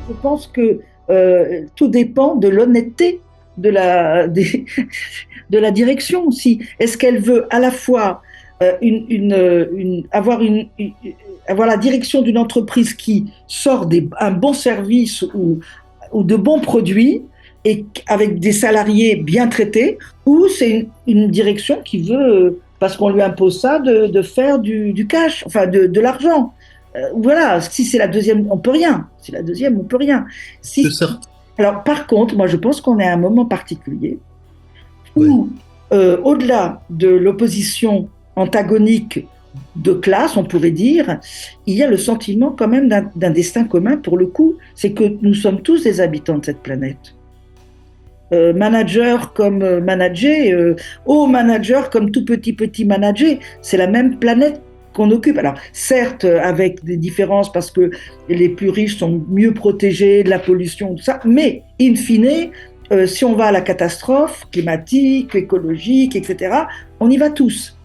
Je pense que tout dépend de l'honnêteté de de la direction aussi. Est-ce qu'elle veut à la fois avoir la direction d'une entreprise qui sort un bon service ou de bons produits et avec des salariés bien traités, ou c'est une direction qui veut, parce qu'on lui impose ça, de faire du cash, enfin de l'argent. Voilà, si c'est la deuxième, on peut rien. Si la deuxième, on peut rien. Que Si, ça, alors, par contre, moi, je pense qu'on est à un moment particulier ouais. où, au-delà de l'opposition antagonique de classe, on pourrait dire, il y a le sentiment quand même d'un destin commun pour le coup, c'est que nous sommes tous des habitants de cette planète. Manager comme manager, haut manager comme tout petit manager, c'est la même planète qu'on occupe. Alors certes avec des différences parce que les plus riches sont mieux protégés de la pollution, tout ça, mais in fine, si on va à la catastrophe climatique, écologique, etc., on y va tous.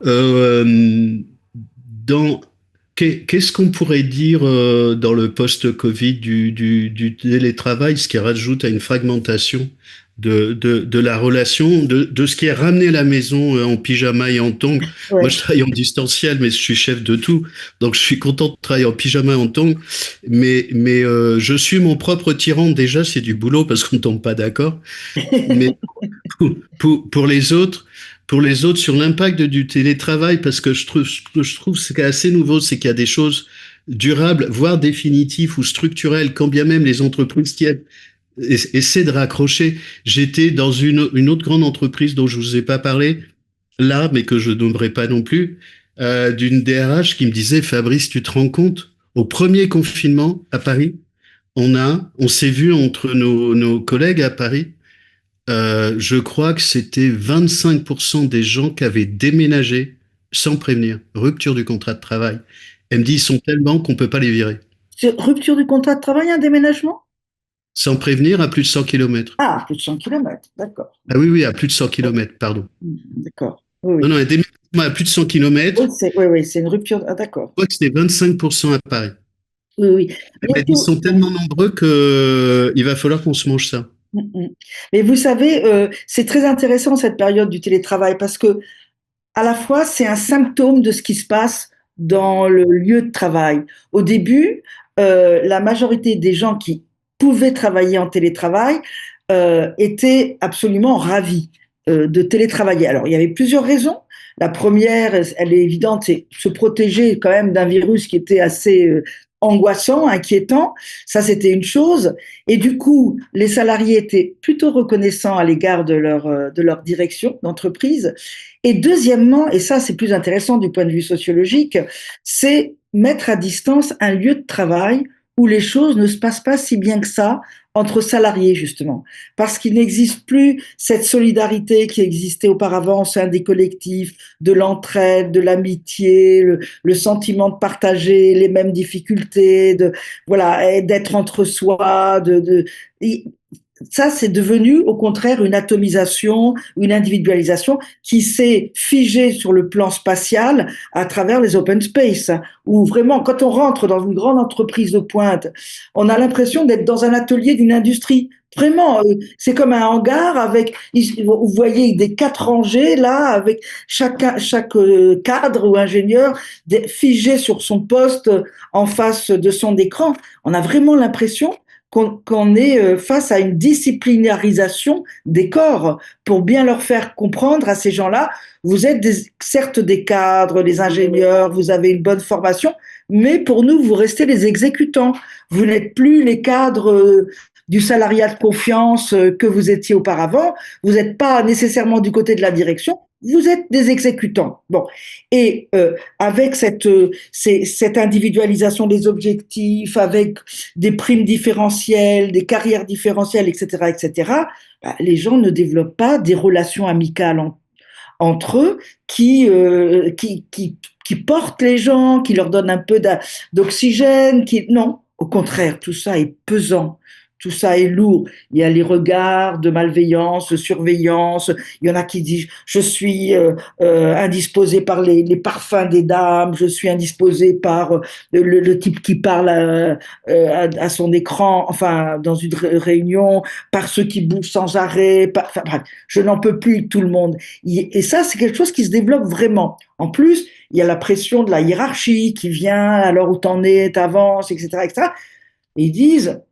Euh, dans, qu'est-ce qu'on pourrait dire dans le post-Covid du télétravail, ce qui rajoute à une fragmentation de la relation, de ce qui est ramené à la maison en pyjama et en tongs. Moi, Ouais. je travaille en distanciel, mais je suis chef de tout, donc je suis content de travailler en pyjama et en tongs. Mais je suis mon propre tyran. Déjà, c'est du boulot parce qu'on ne tombe pas d'accord. Mais pour les autres, sur l'impact du télétravail, parce que ce que je trouve c'est assez nouveau, c'est qu'il y a des choses durables, voire définitives ou structurelles, quand bien même les entreprises qui essaient de raccrocher. J'étais dans une autre grande entreprise dont je vous ai pas parlé là, mais que je nommerai pas non plus, d'une DRH qui me disait, Fabrice, tu te rends compte, au premier confinement à Paris, on s'est vu entre nos collègues à Paris, je crois que c'était 25% des gens qui avaient déménagé sans prévenir. Rupture du contrat de travail. Elle me dit, ils sont tellement qu'on peut pas les virer. Rupture du contrat de travail, un déménagement? Sans prévenir à plus de 100 kilomètres. Ah, plus de 100 kilomètres, d'accord. Ah oui, oui, à plus de 100 kilomètres, pardon. D'accord, oui, Non, oui. non, un déménagement à plus de 100 Oui, kilomètres, oui, oui, c'est une rupture. Ah, je d'accord. crois que c'était 25% à Paris. Oui, oui. Elle m'a dit, ils sont tellement nombreux que il va falloir qu'on se mange ça. Mm, mm. Mais vous savez, c'est très intéressant cette période du télétravail parce que à la fois c'est un symptôme de ce qui se passe dans le lieu de travail. Au début, la majorité des gens qui pouvaient travailler en télétravail étaient absolument ravis de télétravailler. Alors il y avait plusieurs raisons. La première, elle est évidente, c'est se protéger quand même d'un virus qui était assez angoissant, inquiétant. Ça, c'était une chose. Et du coup, les salariés étaient plutôt reconnaissants à l'égard de leur direction d'entreprise. Et deuxièmement, et ça c'est plus intéressant du point de vue sociologique, c'est mettre à distance un lieu de travail où les choses ne se passent pas si bien que ça entre salariés, justement. Parce qu'il n'existe plus cette solidarité qui existait auparavant au sein des collectifs, de l'entraide, de l'amitié, le sentiment de partager les mêmes difficultés, voilà, d'être entre soi, ça, c'est devenu au contraire une atomisation, une individualisation qui s'est figée sur le plan spatial à travers les open space, où vraiment, quand on rentre dans une grande entreprise de pointe, on a l'impression d'être dans un atelier d'une industrie. Vraiment, c'est comme un hangar avec, vous voyez des 4 rangées là, avec chaque cadre ou ingénieur figé sur son poste en face de son écran. On a vraiment l'impression qu'on est face à une disciplinarisation des corps pour bien leur faire comprendre à ces gens-là, vous êtes certes des cadres, des ingénieurs, vous avez une bonne formation, mais pour nous, vous restez les exécutants. Vous n'êtes plus les cadres du salariat de confiance que vous étiez auparavant. Vous n'êtes pas nécessairement du côté de la direction. Vous êtes des exécutants. Bon, et avec cette individualisation des objectifs, avec des primes différentielles, des carrières différentielles, etc., etc., bah, les gens ne développent pas des relations amicales entre eux qui portent les gens, qui leur donnent un peu d'oxygène. Non, au contraire, tout ça est pesant. tout ça est lourd. Il y a les regards de malveillance, de surveillance. Il y en a qui disent je suis indisposé par les parfums des dames, je suis indisposé par le type qui parle à son écran, enfin dans une réunion, par ceux qui bougent sans arrêt. Enfin, bref, je n'en peux plus de tout le monde. Et ça, c'est quelque chose qui se développe vraiment. En plus, il y a la pression de la hiérarchie qui vient, alors où t'en es, t'avances, etc., etc. Et ils disent,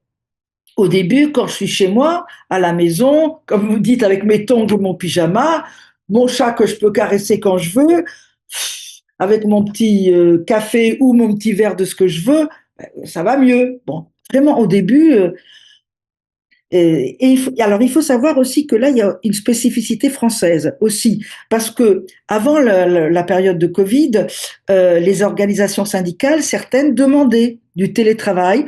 au début, quand je suis chez moi, à la maison, comme vous dites, avec mes tongs ou mon pyjama, mon chat que je peux caresser quand je veux, avec mon petit café ou mon petit verre de ce que je veux, ça va mieux. Bon, vraiment, au début, alors, il faut savoir aussi que là, il y a une spécificité française aussi, parce que avant la période de Covid, les organisations syndicales, certaines demandaient du télétravail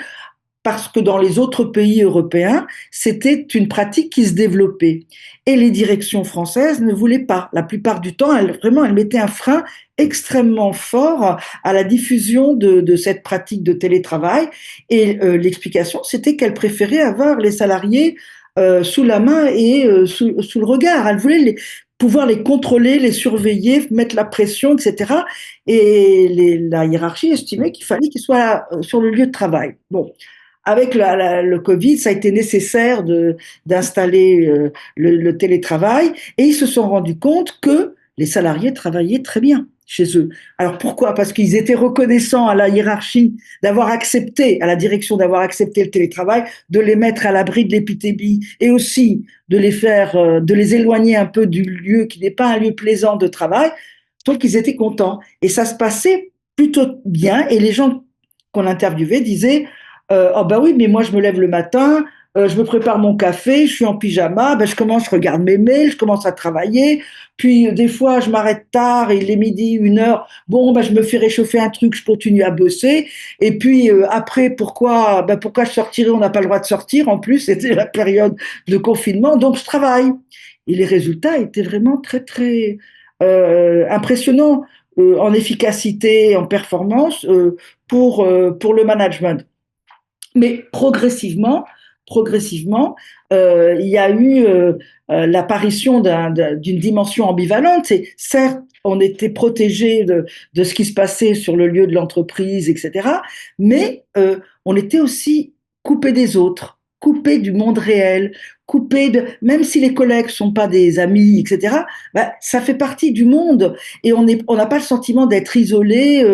parce que dans les autres pays européens, c'était une pratique qui se développait. Et les directions françaises ne voulaient pas. La plupart du temps, elles mettaient un frein extrêmement fort à la diffusion de cette pratique de télétravail. Et l'explication, c'était qu'elles préféraient avoir les salariés sous la main et sous le regard. Elles voulaient pouvoir les contrôler, les surveiller, mettre la pression, etc. Et la hiérarchie estimait qu'il fallait qu'ils soient sur le lieu de travail. Bon, avec le Covid, ça a été nécessaire d'installer le télétravail et ils se sont rendus compte que les salariés travaillaient très bien chez eux. Alors pourquoi? Parce qu'ils étaient reconnaissants à la hiérarchie d'avoir accepté, à la direction d'avoir accepté le télétravail, de les mettre à l'abri de l'épidémie et aussi de les faire, de les éloigner un peu du lieu qui n'est pas un lieu plaisant de travail. Donc ils étaient contents et ça se passait plutôt bien et les gens qu'on interviewait disaient oh bah oui, mais moi je me lève le matin, je me prépare mon café, je suis en pyjama, ben je commence, je regarde mes mails, je commence à travailler, puis des fois je m'arrête tard, il est midi, 1 heure, bon ben je me fais réchauffer un truc, je continue à bosser, et puis après pourquoi je sortirais, on n'a pas le droit de sortir, en plus c'était la période de confinement, donc je travaille. Et les résultats étaient vraiment très très impressionnants en efficacité, en performance pour le management. Mais progressivement, il y a eu l'apparition d'une dimension ambivalente. C'est certes, on était protégé de ce qui se passait sur le lieu de l'entreprise, etc. Mais on était aussi coupé des autres, coupé du monde réel, coupé de, même si les collègues sont pas des amis, etc. Bah, ça fait partie du monde et on n'a pas le sentiment d'être isolé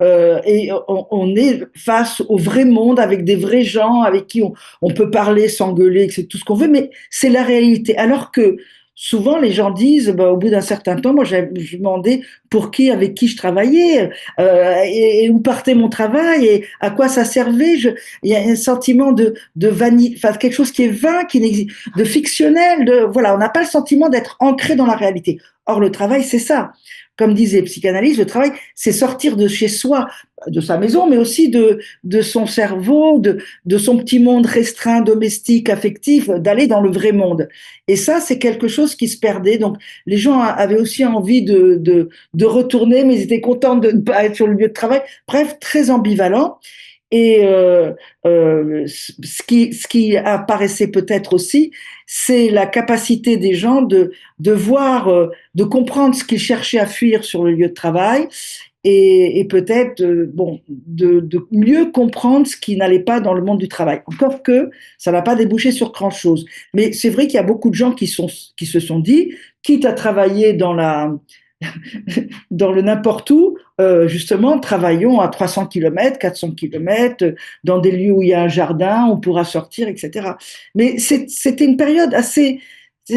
et on est face au vrai monde avec des vrais gens avec qui on peut parler, s'engueuler, c'est tout ce qu'on veut, mais c'est la réalité. Alors que souvent les gens disent, bah, au bout d'un certain temps, moi je demandais pour qui, avec qui je travaillais et où partait mon travail et à quoi ça servait. Il y a un sentiment de vanité, enfin quelque chose qui est vain, qui n'existe, de fictionnel, voilà, on n'a pas le sentiment d'être ancré dans la réalité. Or le travail, c'est ça. Comme disait psychanalyse, le travail, c'est sortir de chez soi, de sa maison, mais aussi de son cerveau, de son petit monde restreint, domestique, affectif, d'aller dans le vrai monde. Et ça, c'est quelque chose qui se perdait. Donc, les gens avaient aussi envie de retourner, mais ils étaient contents de ne pas être sur le lieu de travail. Bref, très ambivalent. Et ce qui apparaissait peut-être aussi, c'est la capacité des gens de voir, de comprendre ce qu'ils cherchaient à fuir sur le lieu de travail et peut-être bon, de mieux comprendre ce qui n'allait pas dans le monde du travail. Encore que ça n'a pas débouché sur grand-chose. Mais c'est vrai qu'il y a beaucoup de gens qui se sont dit, quitte à travailler dans le n'importe où, justement, travaillons à 300 km, 400 km, dans des lieux où il y a un jardin, on pourra sortir, etc. Mais c'était une période assez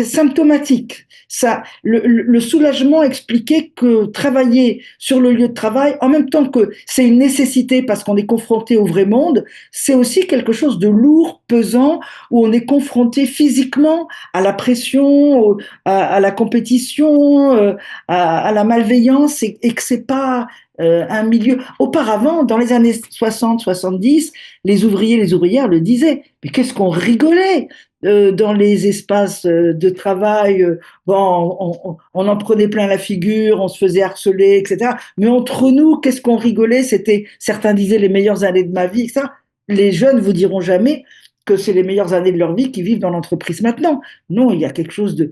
symptomatique. Ça, le soulagement expliquait que travailler sur le lieu de travail, en même temps que c'est une nécessité parce qu'on est confronté au vrai monde, c'est aussi quelque chose de lourd, pesant, où on est confronté physiquement à la pression, à la compétition, à la malveillance, et que c'est pas un milieu. Auparavant, dans les années 60, 70, les ouvriers, les ouvrières le disaient. Mais qu'est-ce qu'on rigolait dans les espaces de travail, bon, on en prenait plein la figure, on se faisait harceler, etc. Mais entre nous, qu'est-ce qu'on rigolait? C'était, certains disaient, les meilleures années de ma vie, etc. Les jeunes vous diront jamais que c'est les meilleures années de leur vie qui vivent dans l'entreprise maintenant. Non, il y a quelque chose de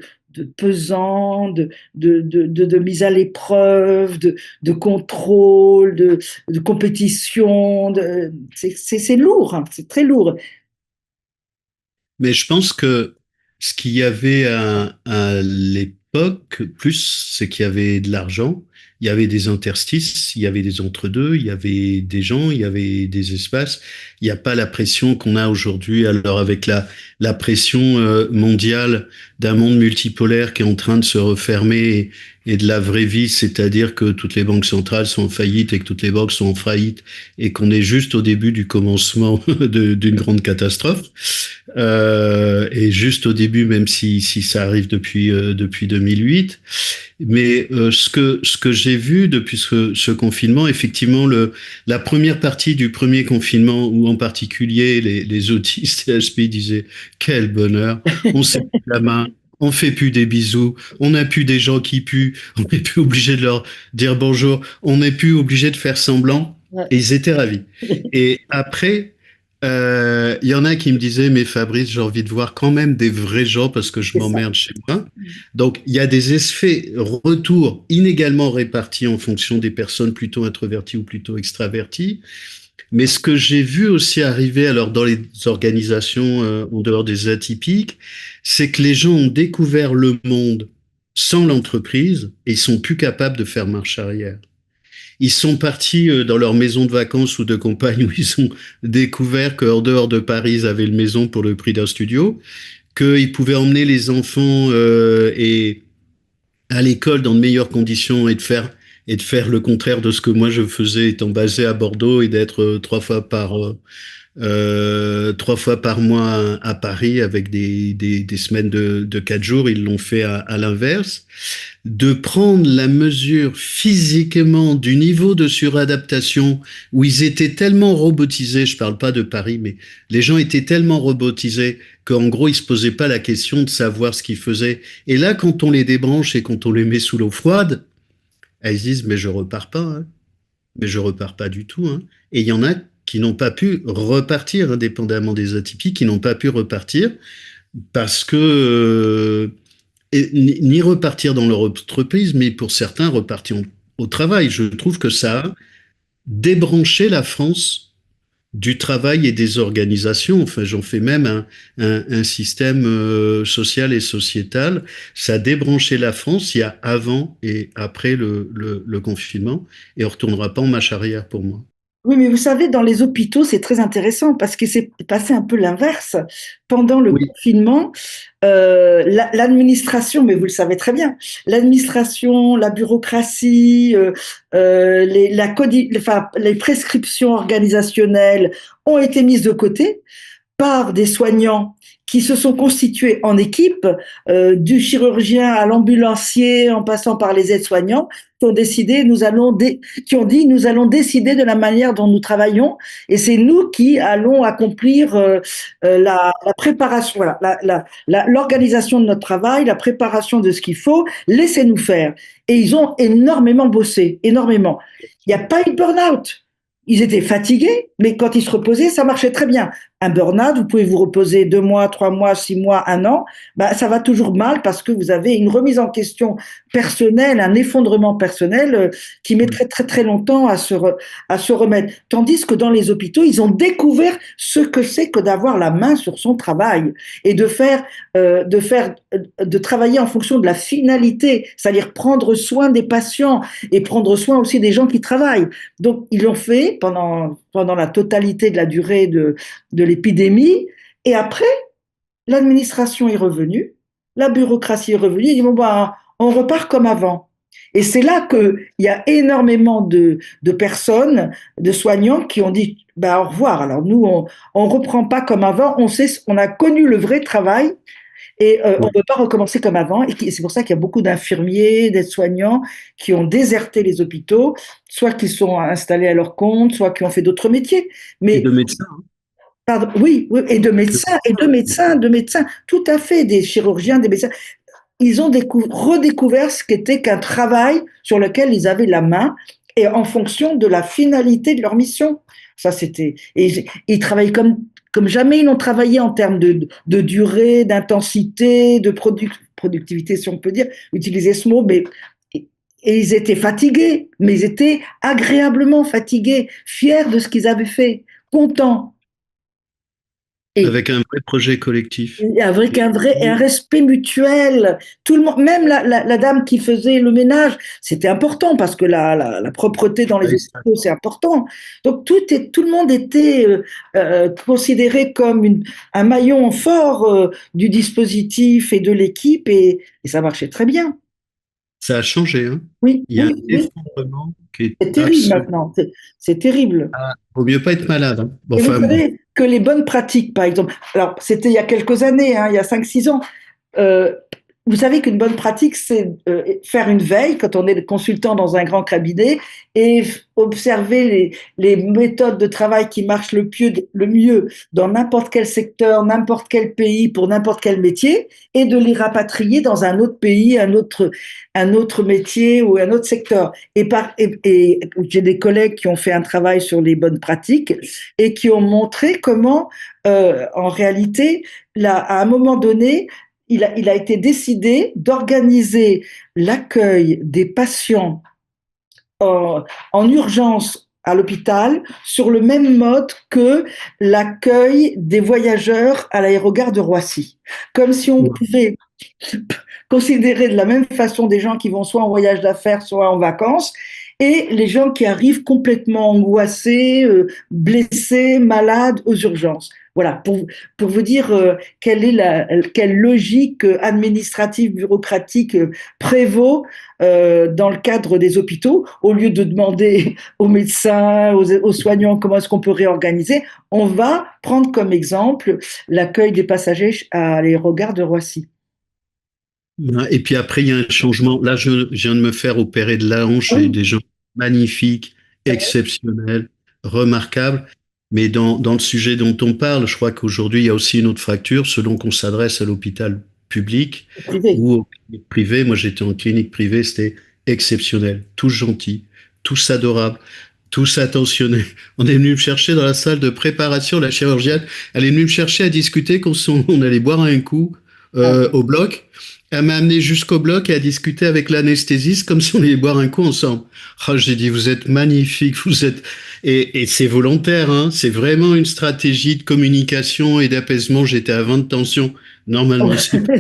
pesant, de mise à l'épreuve, de contrôle, de compétition. C'est lourd, hein, c'est très lourd. Mais je pense que ce qu'il y avait à l'époque, plus, c'est qu'il y avait de l'argent, il y avait des interstices, il y avait des entre-deux, il y avait des gens, il y avait des espaces. Il n'y a pas la pression qu'on a aujourd'hui. Alors avec la pression mondiale d'un monde multipolaire qui est en train de se refermer et de la vraie vie, c'est-à-dire que toutes les banques centrales sont en faillite et que toutes les banques sont en faillite et qu'on est juste au début du commencement d'une grande catastrophe. Et juste au début, même si ça arrive depuis 2008. Mais ce que j'ai vu depuis ce confinement, effectivement, la première partie du premier confinement, où en particulier les autistes et HP disaient quel bonheur, on s'est plus la main. On fait plus des bisous, on n'a plus des gens qui puent, on n'est plus obligé de leur dire bonjour, on n'est plus obligé de faire semblant, Ouais. et ils étaient ravis. Et après, il y en a qui me disaient, mais Fabrice, j'ai envie de voir quand même des vrais gens parce que je C'est ça. m'emmerde chez moi. Donc, il y a des effets retours inégalement répartis en fonction des personnes plutôt introverties ou plutôt extraverties. Mais ce que j'ai vu aussi arriver alors dans les organisations en dehors des atypiques, c'est que les gens ont découvert le monde sans l'entreprise et ils sont plus capables de faire marche arrière. Ils sont partis dans leur maison de vacances ou de campagne où ils ont découvert qu'en dehors de Paris, ils avaient une maison pour le prix d'un studio, qu'ils pouvaient emmener les enfants et à l'école dans de meilleures conditions et de faire le contraire de ce que moi je faisais étant basé à Bordeaux et d'être 3 fois par mois à Paris avec des semaines de 4 jours. Ils l'ont fait à l'inverse de prendre la mesure physiquement du niveau de suradaptation où ils étaient tellement robotisés, je parle pas de Paris, mais les gens étaient tellement robotisés qu'en gros, ils se posaient pas la question de savoir ce qu'ils faisaient. Et là, quand on les débranche et quand on les met sous l'eau froide, elles se disent, mais je repars pas, hein. Mais je repars pas du tout, hein. Et il y en a qui n'ont pas pu repartir, indépendamment des atypiques, qui n'ont pas pu repartir parce que et ni repartir dans leur entreprise, mais pour certains repartir au travail. Je trouve que ça a débranché la France du travail et des organisations. Enfin, j'en fais même un système social et sociétal. Ça a débranché la France. Il y a avant et après le confinement, et on retournera pas en marche arrière pour moi. Oui, mais vous savez, dans les hôpitaux, c'est très intéressant parce que c'est passé un peu l'inverse. Pendant le Oui, confinement, l'administration, mais vous le savez très bien, l'administration, la bureaucratie, enfin, les prescriptions organisationnelles ont été mises de côté par des soignants qui se sont constitués en équipe, du chirurgien à l'ambulancier, en passant par les aides-soignants, qui ont dit, nous allons décider de la manière dont nous travaillons, et c'est nous qui allons accomplir la préparation, voilà, l'organisation de notre travail, la préparation de ce qu'il faut. Laissez-nous faire. Et ils ont énormément bossé, énormément. Il n'y a pas eu de burn-out. Ils étaient fatigués, mais quand ils se reposaient, ça marchait très bien. Un burn-out, vous pouvez vous reposer 2 mois, 3 mois, 6 mois, un an, bah, ça va toujours mal parce que vous avez une remise en question personnelle, un effondrement personnel qui met très très très longtemps à se remettre. Tandis que dans les hôpitaux, ils ont découvert ce que c'est que d'avoir la main sur son travail et de travailler en fonction de la finalité, c'est-à-dire prendre soin des patients et prendre soin aussi des gens qui travaillent. Donc, ils l'ont fait pendant la totalité de la durée de l'épidémie. Et après, l'administration est revenue, la bureaucratie est revenue. Ils disent, bon, bah, on repart comme avant. Et c'est là qu'il y a énormément de personnes, de soignants qui ont dit bah, au revoir. Alors nous, on ne reprend pas comme avant, on a connu le vrai travail et on ne oui. peut pas recommencer comme avant. Et c'est pour ça qu'il y a beaucoup d'infirmiers, d'aides-soignants qui ont déserté les hôpitaux, soit qui sont installés à leur compte, soit qui ont fait d'autres métiers. Et Mais de médecins, hein. pardon, oui, oui, et de médecins, tout à fait, des chirurgiens, des médecins. Ils ont redécouvert ce qu'était qu'un travail sur lequel ils avaient la main et en fonction de la finalité de leur mission. Ça, c'était. Et ils travaillent comme jamais ils n'ont travaillé en termes de durée, d'intensité, de productivité, si on peut dire, utiliser ce mot, mais et ils étaient fatigués, mais ils étaient agréablement fatigués, fiers de ce qu'ils avaient fait, contents. Et avec un vrai projet collectif. avec Et- un respect mutuel. Tout le monde, même la dame qui faisait le ménage, c'était important parce que la propreté dans les hôpitaux, c'est important. Donc tout le monde était considéré comme un maillon fort du dispositif et de l'équipe et ça marchait très bien. Ça a changé, hein. Oui, Il y a un oui, oui. effondrement qui est C'est terrible absolu. maintenant. C'est terrible. Ah, vaut mieux pas être malade, hein. Bon, Et vous enfin, bon. savez que les bonnes pratiques, par exemple, alors c'était il y a quelques années, hein, il y a 5, 6 ans, euh, vous savez qu'une bonne pratique, c'est faire une veille quand on est consultant dans un grand cabinet et observer les méthodes de travail qui marchent le mieux dans n'importe quel secteur, n'importe quel pays, pour n'importe quel métier, et de les rapatrier dans un autre pays, un autre métier ou un autre secteur. Et j'ai des collègues qui ont fait un travail sur les bonnes pratiques et qui ont montré comment, en réalité, là, à un moment donné, il a été décidé d'organiser l'accueil des patients en urgence à l'hôpital sur le même mode que l'accueil des voyageurs à l'aérogare de Roissy. Comme si on pouvait considérer de la même façon des gens qui vont soit en voyage d'affaires, soit en vacances, et les gens qui arrivent complètement angoissés, blessés, malades aux urgences. Voilà, pour vous dire quelle logique administrative, bureaucratique prévaut dans le cadre des hôpitaux. Au lieu de demander aux médecins, aux soignants comment est-ce qu'on peut réorganiser, on va prendre comme exemple l'accueil des passagers à l'aérogare de Roissy. Et puis après, il y a un changement. Là, je viens de me faire opérer de la hanche. J'ai eu Oui, des gens magnifiques, exceptionnels, remarquables. Mais dans le sujet dont on parle, je crois qu'aujourd'hui, il y a aussi une autre fracture selon qu'on s'adresse à l'hôpital public privé. ou aux cliniques privées. Moi, j'étais en clinique privée, c'était exceptionnel. Tous gentils, tous adorables, tous attentionnés. On est venu me chercher dans la salle de préparation, la chirurgienne. Elle est venue me chercher à discuter on allait boire un coup Ah. au bloc. Elle m'a amené jusqu'au bloc et a discuté avec l'anesthésiste comme si on allait boire un coup ensemble. Oh, j'ai dit, vous êtes magnifique, vous êtes... Et c'est volontaire, hein. C'est vraiment une stratégie de communication et d'apaisement. J'étais à 20 de tension. Normalement, c'est pas...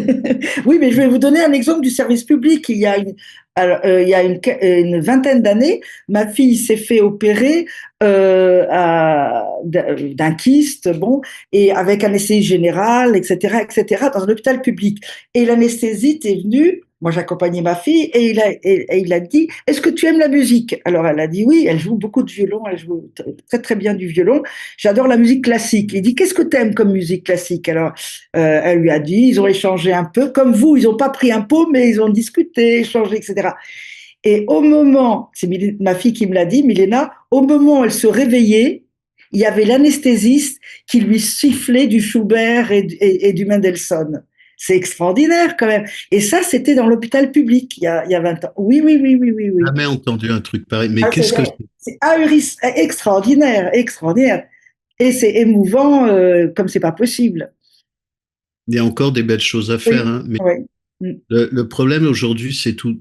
Oui, mais je vais vous donner un exemple du service public. Il y a une vingtaine d'années, ma fille s'est fait opérer d'un kyste, bon, et avec anesthésie générale, etc., dans un hôpital public. Et l'anesthésiste est venu. Moi, j'accompagnais ma fille et il a dit, est-ce que tu aimes la musique? Alors, elle a dit oui, elle joue beaucoup de violon, elle joue très, très bien du violon. J'adore la musique classique. Il dit, qu'est-ce que tu aimes comme musique classique? Alors, elle lui a dit, ils ont échangé un peu, comme vous, ils n'ont pas pris un pot, mais ils ont discuté, échangé, etc. Et au moment, c'est ma fille qui me l'a dit, Milena, au moment où elle se réveillait, il y avait l'anesthésiste qui lui sifflait du Schubert et du Mendelssohn. C'est extraordinaire quand même. Et ça, c'était dans l'hôpital public il y a 20 ans. Oui, oui, oui, oui, oui, oui. jamais entendu un truc pareil. Mais Ah, qu'est-ce que c'est? c'est extraordinaire, extraordinaire. Et c'est émouvant comme c'est pas possible. Il y a encore des belles choses à faire, Oui, hein. Mais oui. Mm. le problème aujourd'hui, c'est tout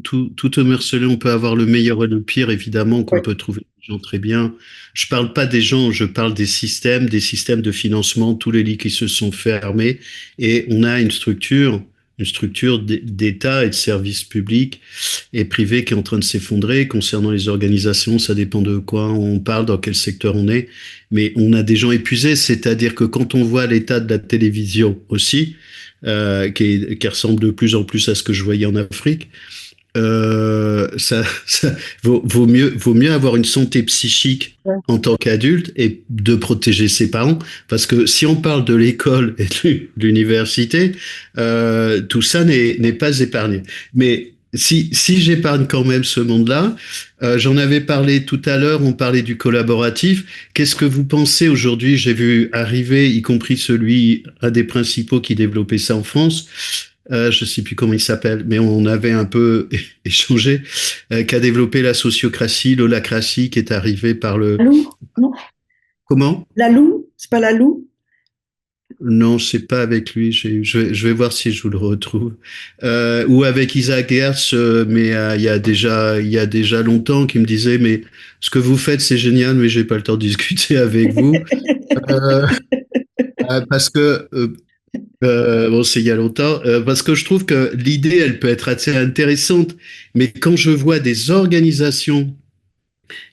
morcelé. On peut avoir le meilleur et le pire, évidemment, qu'on Oui. peut trouver des gens très bien. Je parle pas des gens, je parle des systèmes de financement, tous les lits qui se sont fermés. Et on a une structure d'État et de services publics et privés qui est en train de s'effondrer. Concernant les organisations, ça dépend de quoi on parle, dans quel secteur on est. Mais on a des gens épuisés, c'est-à-dire que quand on voit l'état de la télévision aussi, qui ressemble de plus en plus à ce que je voyais en Afrique. Ça vaut mieux avoir une santé psychique Ouais. en tant qu'adulte et de protéger ses parents, parce que si on parle de l'école et de l'université, tout ça n'est pas épargné. Mais si j'épargne quand même ce monde-là, j'en avais parlé tout à l'heure, on parlait du collaboratif. Qu'est-ce que vous pensez aujourd'hui? J'ai vu arriver, y compris un des principaux qui développait ça en France, je sais plus comment il s'appelle, mais on avait un peu échangé, qui a développé la sociocratie, l'holacratie, qui est arrivée par le... La Loup? Non? Comment? La Loup? C'est pas la Loup? Non, c'est pas avec lui. Je vais voir si je vous le retrouve. Ou avec Isaac Hertz, mais il y a déjà longtemps, qui me disait, mais ce que vous faites, c'est génial, mais j'ai pas le temps de discuter avec vous. Euh, Parce que bon, c'est il y a longtemps, parce que je trouve que l'idée, elle peut être assez intéressante, mais quand je vois des organisations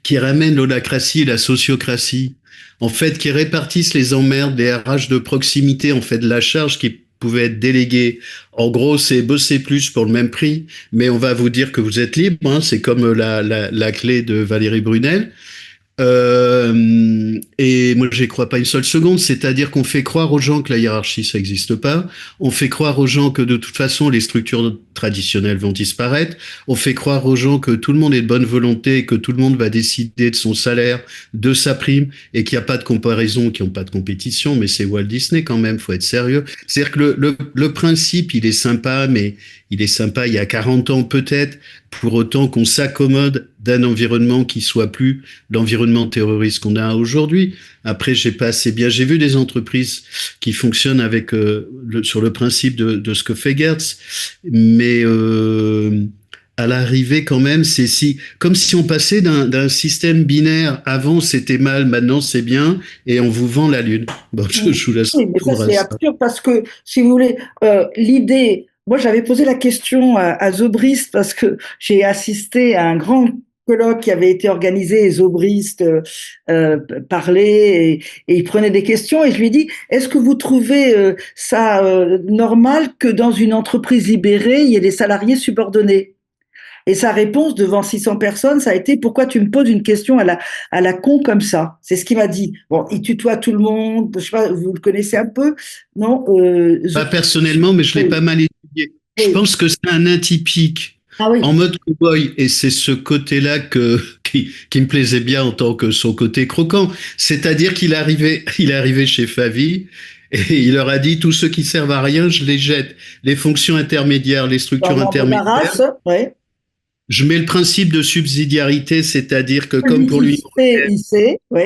qui ramènent l'holacratie et la sociocratie, en fait, qui répartissent les emmerdes, les RH de proximité, en fait, de la charge qui pouvait être déléguée. En gros, c'est bosser plus pour le même prix, mais on va vous dire que vous êtes libre, hein, c'est comme la clé de Valérie Brunel. Et moi, j'y crois pas une seule seconde. C'est-à-dire qu'on fait croire aux gens que la hiérarchie, ça n'existe pas. On fait croire aux gens que de toute façon, les structures traditionnelles vont disparaître. On fait croire aux gens que tout le monde est de bonne volonté et que tout le monde va décider de son salaire, de sa prime, et qu'il n'y a pas de comparaison, qu'il n'y a pas de compétition. Mais c'est Walt Disney quand même, faut être sérieux. C'est-à-dire que le principe, il est sympa, mais il est sympa il y a 40 ans peut-être, pour autant qu'on s'accommode d'un environnement qui soit plus l'environnement terroriste qu'on a aujourd'hui. Après, j'ai pas assez bien. J'ai vu des entreprises qui fonctionnent avec sur le principe de ce que fait Gertz, mais à l'arrivée quand même, c'est si comme si on passait d'un système binaire. Avant, c'était mal, maintenant c'est bien, et on vous vend la lune. Bon, je vous laisse Oui, mais ça répondre à c'est ça. absurde parce que, si vous voulez, l'idée, moi j'avais posé la question à Zobrist parce que j'ai assisté à un grand colloque qui avait été organisé et Zobrist euh, parlait et il prenait des questions et je lui ai dit, est-ce que vous trouvez ça normal que dans une entreprise libérée, il y ait des salariés subordonnés? Et sa réponse devant 600 personnes, ça a été pourquoi tu me poses une question à la con comme ça? C'est ce qu'il m'a dit. Bon, il tutoie tout le monde. Je sais pas, vous le connaissez un peu? Non? Pas personnellement, mais je l'ai Oui, pas mal étudié. Je oui. pense que c'est un atypique Ah oui. en mode cow-boy, et c'est ce côté-là qui me plaisait bien en tant que son côté croquant. C'est-à-dire il est arrivé chez Favi et il leur a dit, tous ceux qui servent à rien, je les jette. Les fonctions intermédiaires, les J'en structures intermédiaires. m'embarrasse. Oui. Je mets le principe de subsidiarité, c'est-à-dire que comme Celui pour qui lui, sait, il sait. Oui,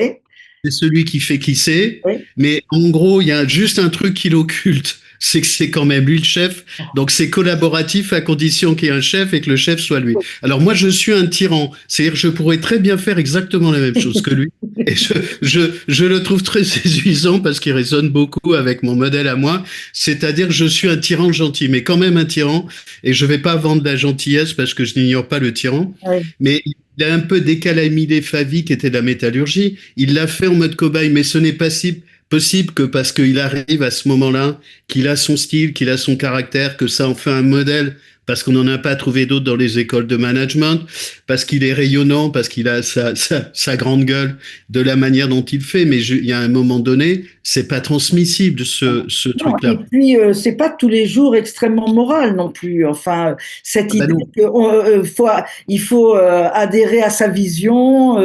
c'est celui qui fait qui c'est. oui. Mais en gros, il y a juste un truc qui l'occulte, c'est que c'est quand même lui le chef. Donc c'est collaboratif à condition qu'il y ait un chef et que le chef soit lui. Alors moi, je suis un tyran. C'est-à-dire que je pourrais très bien faire exactement la même chose que lui. Et je le trouve très séduisant parce qu'il résonne beaucoup avec mon modèle à moi. C'est-à-dire que je suis un tyran gentil, mais quand même un tyran. Et je vais pas vendre la gentillesse parce que je n'ignore pas le tyran. Oui. Mais il a un peu décalamité Favi, qui était de la métallurgie. Il l'a fait en mode cobaye, mais ce n'est pas si possible que parce qu'il arrive à ce moment-là, qu'il a son style, qu'il a son caractère, que ça en fait un modèle, parce qu'on n'en a pas trouvé d'autres dans les écoles de management, parce qu'il est rayonnant, parce qu'il a sa grande gueule, de la manière dont il fait. Mais il y a un moment donné, c'est pas transmissible, ce Non, et truc-là. puis c'est pas tous les jours extrêmement moral non plus. Enfin, cette Ah ben idée non. il faut adhérer à sa vision.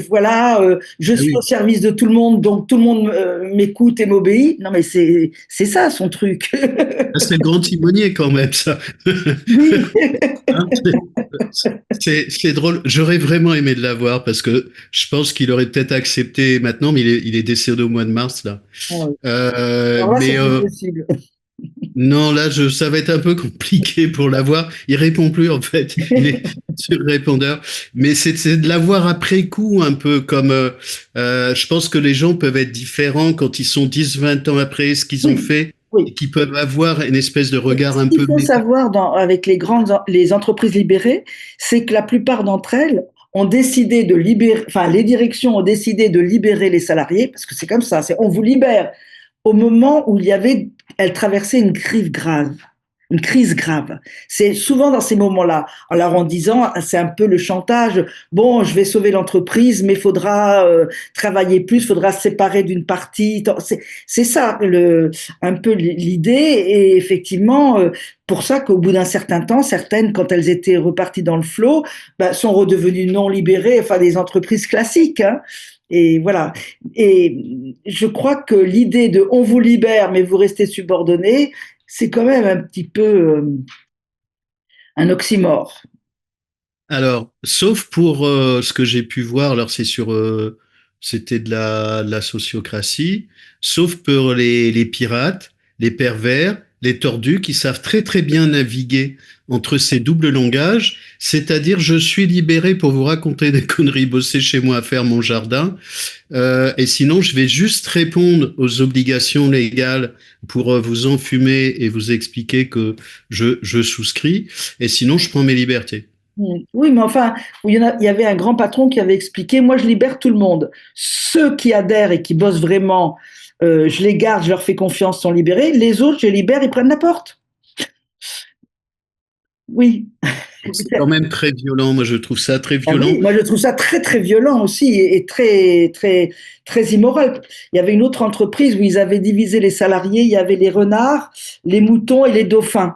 Voilà, je Ah suis au oui. service de tout le monde, donc tout le monde m'écoute et m'obéit. Non, mais c'est ça son truc. Ah, c'est le grand timonier quand même, ça. Oui. Hein, c'est drôle. J'aurais vraiment aimé de l'avoir parce que je pense qu'il aurait peut-être accepté maintenant, mais il est décédé au mois de mars là. Ouais. Euh, Alors là, c'est mais plus euh, possible. non, là, ça va être un peu compliqué pour l'avoir. Il répond plus en fait. Il est sur le répondeur. Mais c'est de l'avoir après coup, un peu comme. Je pense que les gens peuvent être différents quand ils sont 10, 20 ans après ce qu'ils ont Oui, fait et oui. qui peuvent avoir une espèce de regard Ce un qu'il peu faut méta. savoir avec les entreprises libérées, c'est que la plupart d'entre elles ont décidé de libérer, enfin, les directions ont décidé de libérer les salariés, parce que c'est comme ça, on vous libère au moment où elles traversaient une crise grave. Une crise grave. C'est souvent dans ces moments-là, alors en disant, c'est un peu le chantage. Bon, je vais sauver l'entreprise, mais il faudra travailler plus, il faudra se séparer d'une partie. C'est ça un peu l'idée. Et effectivement, pour ça qu'au bout d'un certain temps, certaines, quand elles étaient reparties dans le flot, bah, sont redevenues non libérées, enfin des entreprises classiques. Hein. Et voilà. Et je crois que l'idée de on vous libère, mais vous restez subordonné, c'est quand même un petit peu un oxymore. Alors, sauf pour ce que j'ai pu voir, alors c'est sur c'était de la sociocratie, sauf pour les pirates, les pervers, les tordus qui savent très très bien naviguer entre ces doubles langages, c'est-à-dire je suis libéré pour vous raconter des conneries, bosser chez moi, faire mon jardin, et sinon je vais juste répondre aux obligations légales pour vous enfumer et vous expliquer que je souscris, et sinon je prends mes libertés. Oui, mais enfin, il y avait un grand patron qui avait expliqué, moi je libère tout le monde. Ceux qui adhèrent et qui bossent vraiment, je les garde, je leur fais confiance, sont libérés. Les autres, je les libère, ils prennent la porte. Oui. C'est quand même très violent, moi je trouve ça très Ah violent. oui, moi je trouve ça très très violent aussi et très très très immoral. Il y avait une autre entreprise où ils avaient divisé les salariés, il y avait les renards, les moutons et les dauphins.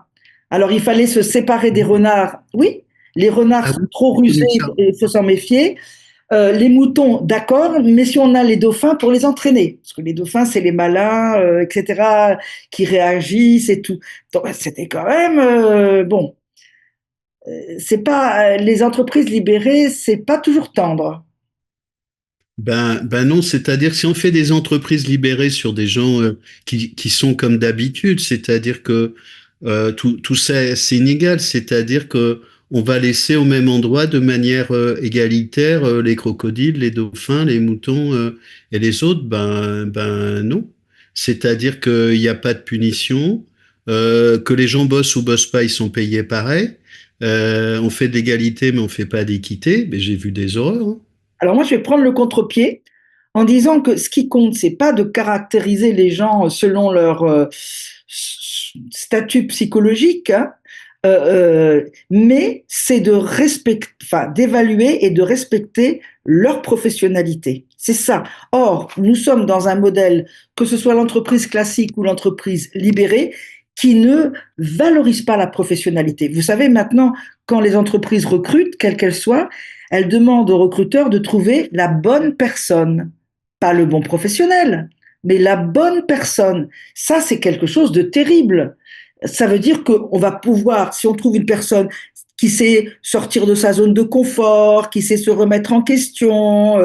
Alors il fallait se séparer des renards. Oui, les renards Ah sont oui, trop j'ai rusés, connu ça. il faut s'en méfier. Les moutons, d'accord, mais si on a les dauphins pour les entraîner, parce que les dauphins c'est les malins, etc., qui réagissent et tout. Donc c'était quand même bon. C'est pas les entreprises libérées, c'est pas toujours tendre. Ben non, c'est-à-dire que si on fait des entreprises libérées sur des gens qui sont comme d'habitude, c'est-à-dire que tout ça c'est inégal, c'est-à-dire que on va laisser au même endroit de manière égalitaire les crocodiles, les dauphins, les moutons et les autres, ben non. C'est-à-dire qu'il n'y a pas de punition, que les gens bossent ou bossent pas, ils sont payés pareil. On fait de l'égalité, mais on fait pas d'équité. Mais j'ai vu des horreurs, hein. Alors moi, je vais prendre le contre-pied en disant que ce qui compte, c'est pas de caractériser les gens selon leur statut psychologique, hein, mais c'est de respecter, enfin, d'évaluer et de respecter leur professionnalité. C'est ça. Or, nous sommes dans un modèle, que ce soit l'entreprise classique ou l'entreprise libérée, qui ne valorise pas la professionnalité. Vous savez, maintenant, quand les entreprises recrutent, quelles qu'elles soient, elles demandent aux recruteurs de trouver la bonne personne, pas le bon professionnel, mais la bonne personne. Ça, c'est quelque chose de terrible. Ça veut dire qu'on va pouvoir, si on trouve une personne qui sait sortir de sa zone de confort, qui sait se remettre en question,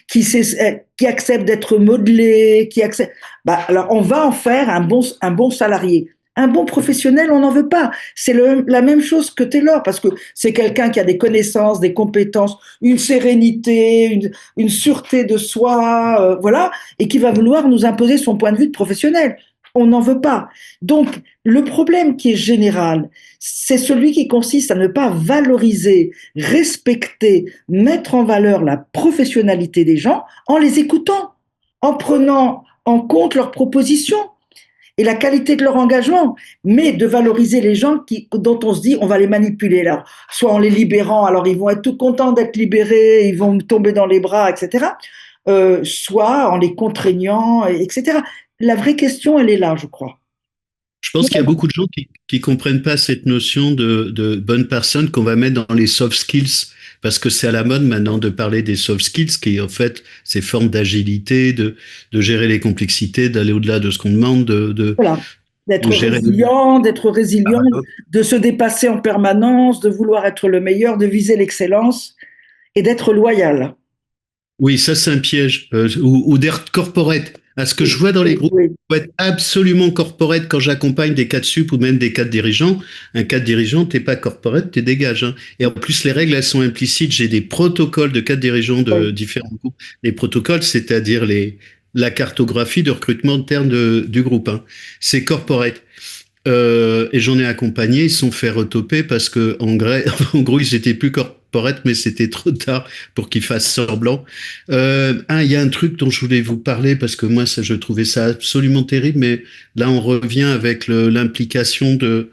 qui accepte d'être modelé, qui accepte, bah, alors on va en faire un bon salarié. Un bon professionnel, on n'en veut pas. C'est la même chose que Taylor, parce que c'est quelqu'un qui a des connaissances, des compétences, une sérénité, une sûreté de soi, voilà, et qui va vouloir nous imposer son point de vue de professionnel. On n'en veut pas. Donc, le problème qui est général, c'est celui qui consiste à ne pas valoriser, respecter, mettre en valeur la professionnalité des gens en les écoutant, en prenant en compte leurs propositions et la qualité de leur engagement, mais de valoriser les gens dont on se dit on va les manipuler. Alors, soit en les libérant, alors ils vont être tout contents d'être libérés, ils vont tomber dans les bras, etc. Soit en les contraignant, etc. La vraie question, elle est là, je crois. Je pense qu'il y a beaucoup de gens qui comprennent pas cette notion de bonne personne qu'on va mettre dans les soft skills, parce que c'est à la mode maintenant de parler des soft skills, qui en fait, ces formes d'agilité, de gérer les complexités, d'aller au-delà de ce qu'on demande, Voilà. de gérer les D'être résilient, paradoxes. de se dépasser en permanence, de vouloir être le meilleur, de viser l'excellence et d'être loyal. Oui, ça c'est un piège, ou d'être corporate. À ce que je Oui, vois dans les oui, groupes, oui. faut être absolument corporate quand j'accompagne des cadres sup ou même des cadres dirigeants. Un cadre dirigeant, t'es pas corporate, t'es dégage, hein. Et en plus, les règles, elles sont implicites. J'ai des protocoles de cadres dirigeants de Oui. différents groupes. Les protocoles, c'est-à-dire la cartographie de recrutement interne du groupe, hein. C'est corporate. Et j'en ai accompagné, ils se sont fait retoper parce que en gros, ils étaient plus corporate, mais c'était trop tard pour qu'ils fassent semblant. Il y a un truc dont je voulais vous parler parce que moi, ça, je trouvais ça absolument terrible, mais là, on revient avec l'implication de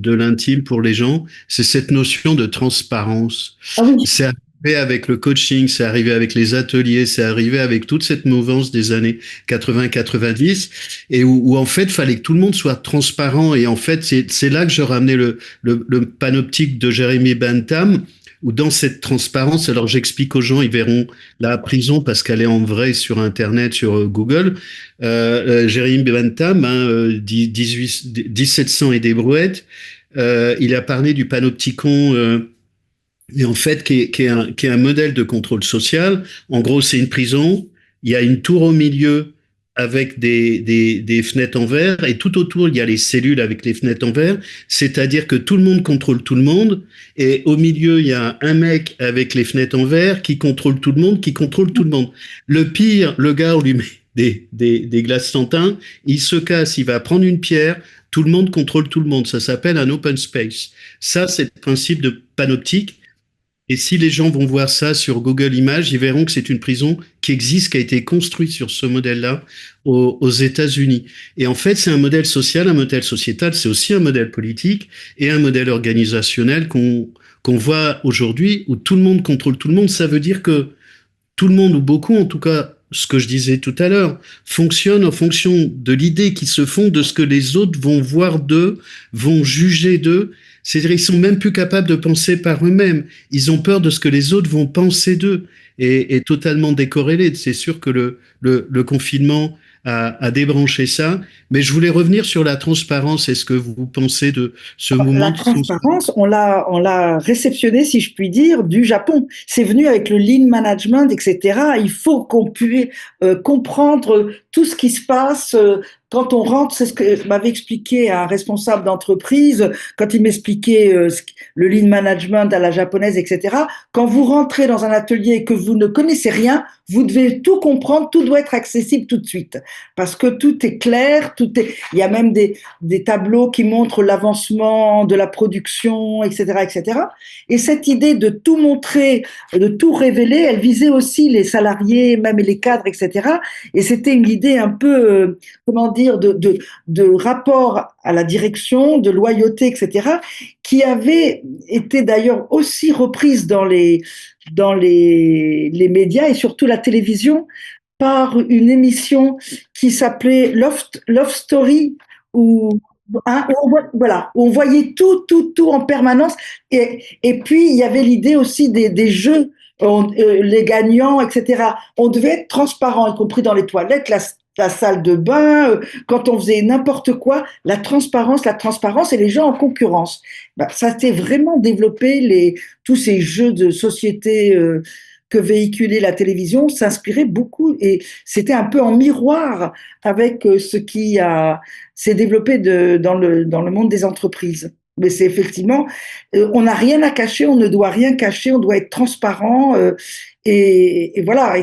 l'intime pour les gens. C'est cette notion de transparence. Ah oui, C'est arrivé avec le coaching, c'est arrivé avec les ateliers, c'est arrivé avec toute cette mouvance des années 80-90 et où en fait, fallait que tout le monde soit transparent. Et en fait, c'est là que je ramenais le panoptique de Jérémy Bentham, où dans cette transparence, alors j'explique aux gens, ils verront la prison parce qu'elle est en vrai sur Internet, sur Google. Jérémy Bentham, hein, 1700 et des brouettes, il a parlé du panopticon. Et en fait, qui est un modèle de contrôle social. En gros, c'est une prison il y a une tour au milieu avec des fenêtres en verre, et tout autour, il y a les cellules avec les fenêtres en verre, c'est-à-dire que tout le monde contrôle tout le monde, et au milieu, il y a un mec avec les fenêtres en verre qui contrôle tout le monde, qui contrôle tout le monde. Le pire, le gars, on lui met des glaces Santin, il se casse, il va prendre une pierre, tout le monde contrôle tout le monde. Ça s'appelle un open space. Ça, c'est le principe de panoptique. Et si les gens vont voir ça sur Google Images, ils verront que c'est une prison qui existe, qui a été construite sur ce modèle-là aux États-Unis. Et en fait, c'est un modèle social, un modèle sociétal, c'est aussi un modèle politique et un modèle organisationnel qu'on voit aujourd'hui où tout le monde contrôle tout le monde. Ça veut dire que tout le monde, ou beaucoup en tout cas, ce que je disais tout à l'heure, fonctionne en fonction de l'idée qu'ils se font de ce que les autres vont voir d'eux, vont juger d'eux. C'est-à-dire, ils sont même plus capables de penser par eux-mêmes. Ils ont peur de ce que les autres vont penser d'eux et totalement décorrélé. C'est sûr que le confinement a débranché ça. Mais je voulais revenir sur la transparence. Est-ce que vous pensez de ce La mouvement de transparence? transparence, on l'a réceptionné, si je puis dire, du Japon. C'est venu avec le lean management, etc. Il faut qu'on puisse comprendre tout ce qui se passe quand on rentre. C'est ce que m'avait expliqué un responsable d'entreprise quand il m'expliquait le lean management à la japonaise, etc. Quand vous rentrez dans un atelier et que vous ne connaissez rien, vous devez tout comprendre, tout doit être accessible tout de suite, parce que tout est clair, il y a même des tableaux qui montrent l'avancement de la production, etc., etc. Et cette idée de tout montrer, de tout révéler, elle visait aussi les salariés, même les cadres, etc. Et c'était une idée un peu, comment dire, de rapport à la direction, de loyauté, etc., qui avait été d'ailleurs aussi reprise dans les médias et surtout la télévision par une émission qui s'appelait Love Story, où, hein, voilà, où on voyait tout, tout, tout en permanence. Et puis, il y avait l'idée aussi des jeux, les gagnants, etc. On devait être transparent, y compris dans les toilettes, la salle de bain, quand on faisait n'importe quoi, la transparence et les gens en concurrence. Ben, ça s'est vraiment développé, tous ces jeux de société que véhiculait la télévision s'inspirait beaucoup et c'était un peu en miroir avec ce qui s'est développé dans le monde des entreprises. Mais c'est effectivement, on n'a rien à cacher, on ne doit rien cacher, on doit être transparent et voilà.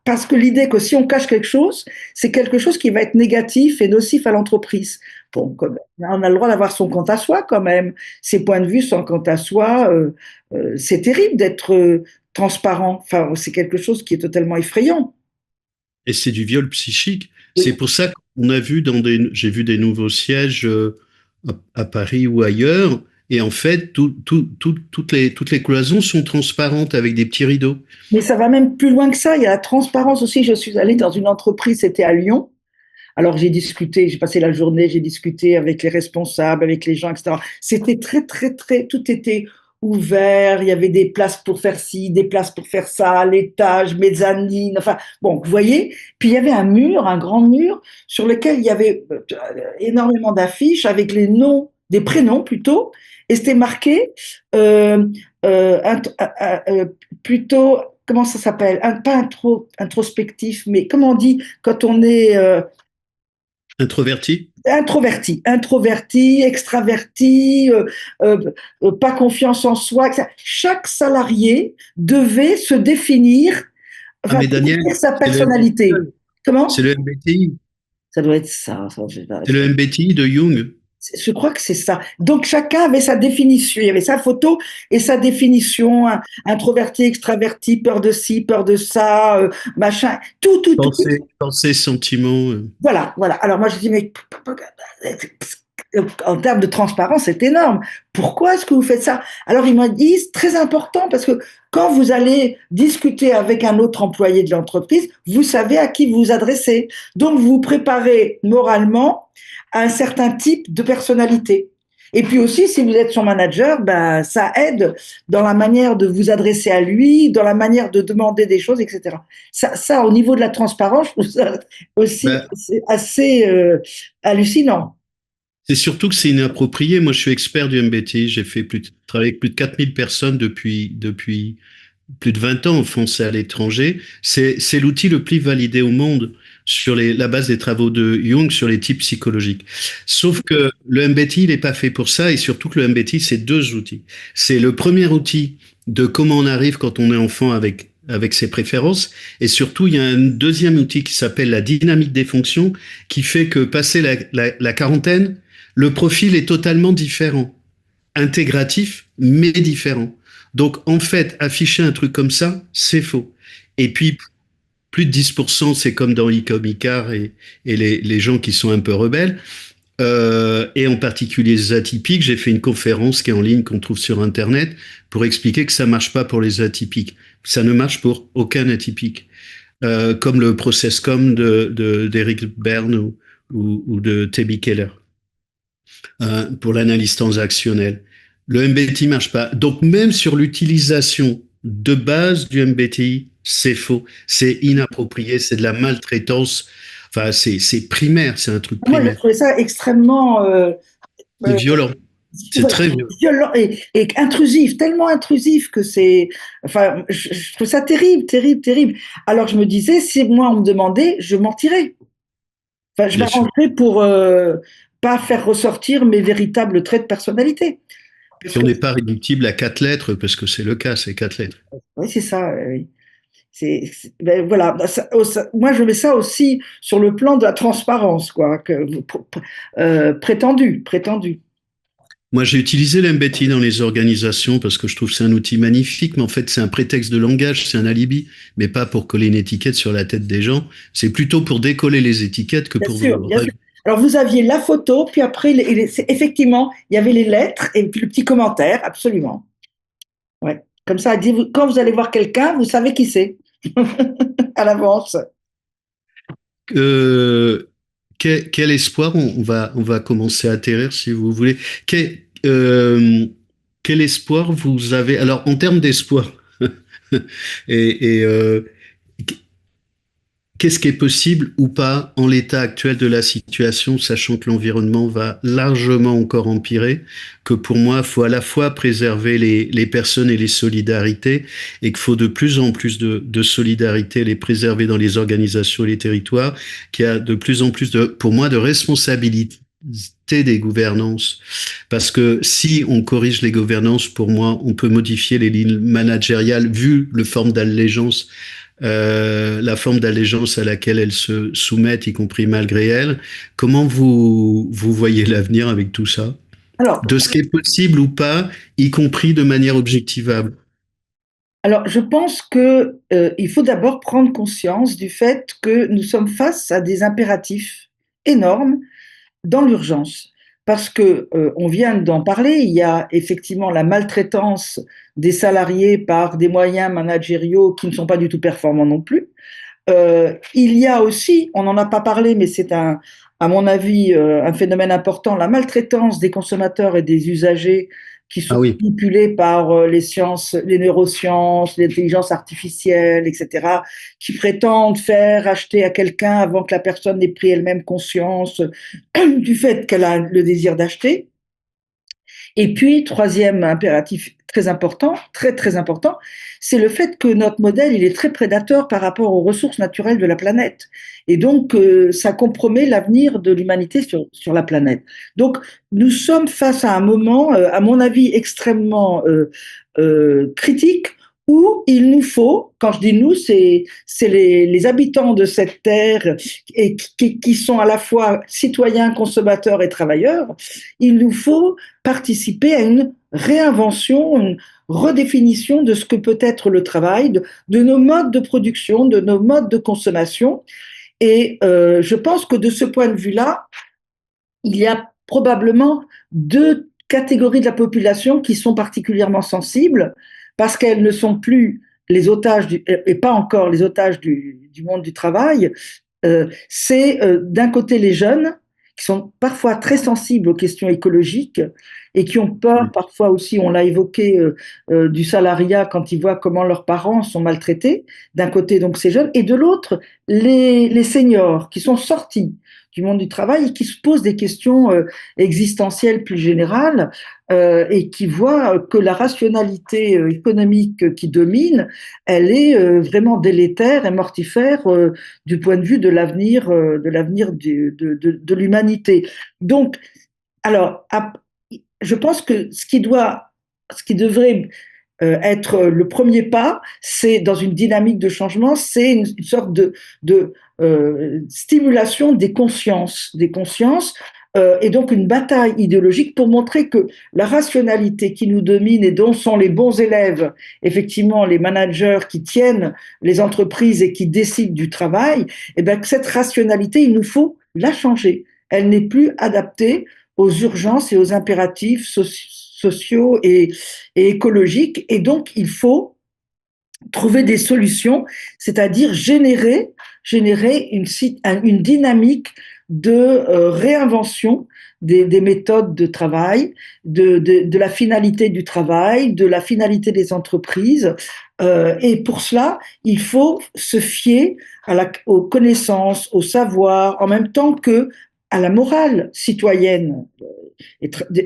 Parce que l'idée que si on cache quelque chose, c'est quelque chose qui va être négatif et nocif à l'entreprise. Bon, on a le droit d'avoir son compte à soi quand même. Ses points de vue, son compte à soi, c'est terrible d'être transparent. Enfin, c'est quelque chose qui est totalement effrayant. Et c'est du viol psychique. C'est Oui. pour ça qu'on a vu j'ai vu des nouveaux sièges à Paris ou ailleurs. Et en fait, toutes les cloisons sont transparentes avec des petits rideaux. Mais ça va même plus loin que ça. Il y a la transparence aussi. Je suis allée dans une entreprise, c'était à Lyon. Alors j'ai discuté, j'ai passé la journée, j'ai discuté avec les responsables, avec les gens, etc. C'était très, très, très, tout était ouvert. Il y avait des places pour faire ci, des places pour faire ça, l'étage, mezzanine. Enfin, bon, vous voyez. Puis il y avait un mur, un grand mur, sur lequel il y avait énormément d'affiches avec les noms, des prénoms plutôt, et c'était marqué euh, euh, plutôt. Comment ça s'appelle? Pas introspectif, mais comment on dit quand on est Introverti? introverti, extraverti, pas confiance en soi, etc. Chaque salarié devait se définir, Ah, enfin, mais Daniel, définir sa c'est le personnalité. MBTI. C'est Comment? le MBTI. Ça doit être ça, je sais pas. C'est le MBTI de Jung. Je crois que c'est ça. Donc chacun avait sa définition. Il y avait sa photo et sa définition. Introverti, extraverti, peur de ci, peur de ça, machin. Tout, tout, tout. Pensée, sentiment. Voilà, voilà. Alors moi je dis, mais en termes de transparence, c'est énorme. Pourquoi est-ce que vous faites ça? Alors ils m'ont dit, c'est très important parce que quand vous allez discuter avec un autre employé de l'entreprise, vous savez à qui vous vous adressez. Donc vous vous préparez moralement à un certain type de personnalité. Et puis aussi, si vous êtes son manager, ben, ça aide dans la manière de vous adresser à lui, dans la manière de demander des choses, etc. Ça au niveau de la transparence, je trouve ça aussi Bah, c'est assez hallucinant. c'est surtout que c'est inapproprié. Moi, je suis expert du MBTI. J'ai travaillé avec plus de 4000 personnes depuis plus de 20 ans en France et à l'étranger. C'est l'outil le plus validé au monde sur la base des travaux de Jung sur les types psychologiques. Sauf que le MBTI, il n'est pas fait pour ça et surtout que le MBTI, c'est deux outils. C'est le premier outil de comment on arrive quand on est enfant avec ses préférences. Et surtout, il y a un deuxième outil qui s'appelle la dynamique des fonctions qui fait que passé la quarantaine, le profil est totalement différent. Intégratif, mais différent. Donc, en fait, afficher un truc comme ça, c'est faux. Et puis, plus de 10%, c'est comme dans Icom Icar et les gens qui sont un peu rebelles. Et en particulier les atypiques, j'ai fait une conférence qui est en ligne, qu'on trouve sur Internet, pour expliquer que ça marche pas pour les atypiques. Ça ne marche pour aucun atypique. Comme le process.com d'Eric Berne ou de Toby Keller pour l'analyse transactionnelle. Le MBTI marche pas. Donc même sur l'utilisation de base du MBTI, c'est faux, c'est inapproprié, c'est de la maltraitance. Enfin, c'est primaire, c'est un truc Moi, j'ai primaire. trouvé ça extrêmement C'est euh, violent, c'est ouais, très violent. violent et intrusif, tellement intrusif que c'est. Enfin, je trouve ça terrible, terrible, terrible. Alors je me disais, si moi on me demandait, je mentirais. Enfin, je Bien sûr. m'arrangerais pour pas faire ressortir mes véritables traits de personnalité. Parce Puis on que, n'est pas réductible à quatre lettres, parce que c'est le cas, c'est quatre lettres. oui, c'est ça. Oui. Ben, voilà. Moi, je mets ça aussi sur le plan de la transparence, quoi, prétendu, prétendu. Moi, j'ai utilisé l'MBTI dans les organisations parce que je trouve que c'est un outil magnifique, mais en fait, c'est un prétexte de langage, c'est un alibi, mais pas pour coller une étiquette sur la tête des gens. C'est plutôt pour décoller les étiquettes que Bien pour sûr, bien sûr. Alors, vous aviez la photo, puis après, effectivement, il y avait les lettres et puis le petit commentaire, absolument. Ouais. Comme ça, quand vous allez voir quelqu'un, vous savez qui c'est à l'avance. Euh, quel espoir on va commencer à atterrir si vous voulez. Euh, quel espoir vous avez? Alors, en termes d'espoir, et qu'est-ce qui est possible ou pas en l'état actuel de la situation, sachant que l'environnement va largement encore empirer, que pour moi, il faut à la fois préserver les personnes et les solidarités, et qu'il faut de plus en plus de solidarité, les préserver dans les organisations et les territoires, qu'il y a de plus en plus pour moi, de responsabilité des gouvernances. Parce que si on corrige les gouvernances, pour moi, on peut modifier les lignes managériales vu le forme d'allégeance la forme d'allégeance à laquelle elles se soumettent, y compris malgré elles. Comment vous voyez l'avenir avec tout ça? Alors, De ce qui est possible ou pas, y compris de manière objectivable. je pense que il faut d'abord prendre conscience du fait que nous sommes face à des impératifs énormes dans l'urgence. Parce que on vient d'en parler, il y a effectivement la maltraitance des salariés par des moyens managériaux qui ne sont pas du tout performants non plus. Il y a aussi, on n'en a pas parlé, mais c'est à mon avis, un phénomène important, la maltraitance des consommateurs et des usagers qui Ah sont oui, manipulés par les sciences, les neurosciences, l'intelligence artificielle, etc., qui prétendent faire acheter à quelqu'un avant que la personne n'ait pris elle-même conscience du fait qu'elle a le désir d'acheter. Et puis, troisième impératif très important, très très important, c'est le fait que notre modèle, il est très prédateur par rapport aux ressources naturelles de la planète. Et donc, ça compromet l'avenir de l'humanité sur la planète. Donc, nous sommes face à un moment, à mon avis, extrêmement critique où il nous faut, quand je dis nous, c'est les habitants de cette terre et qui sont à la fois citoyens, consommateurs et travailleurs, il nous faut participer à une réinvention, une redéfinition de ce que peut être le travail, de nos modes de production, de nos modes de consommation. Et je pense que de ce point de vue-là, il y a probablement deux catégories de la population qui sont particulièrement sensibles parce qu'elles ne sont plus les otages et pas encore les otages du monde du travail. C'est d'un côté les jeunes qui sont parfois très sensibles aux questions écologiques et qui ont peur parfois aussi, on l'a évoqué, du salariat quand ils voient comment leurs parents sont maltraités, d'un côté donc ces jeunes, et de l'autre les seniors qui sont sortis du monde du travail et qui se posent des questions existentielles plus générales et qui voient que la rationalité économique qui domine, elle est vraiment délétère et mortifère du point de vue de l'avenir de l'humanité. Donc, alors, je pense que ce qui devrait être le premier pas, c'est dans une dynamique de changement, c'est une sorte de stimulation des consciences et donc une bataille idéologique pour montrer que la rationalité qui nous domine et dont sont les bons élèves, effectivement les managers qui tiennent les entreprises et qui décident du travail, et bien que cette rationalité, il nous faut la changer. Elle n'est plus adaptée aux urgences et aux impératifs sociaux et écologiques. Et donc, il faut trouver des solutions, c'est-à-dire générer une dynamique de réinvention des méthodes de travail, de la finalité du travail, de la finalité des entreprises. Et pour cela, il faut se fier aux connaissances, au savoir, en même temps que à la morale citoyenne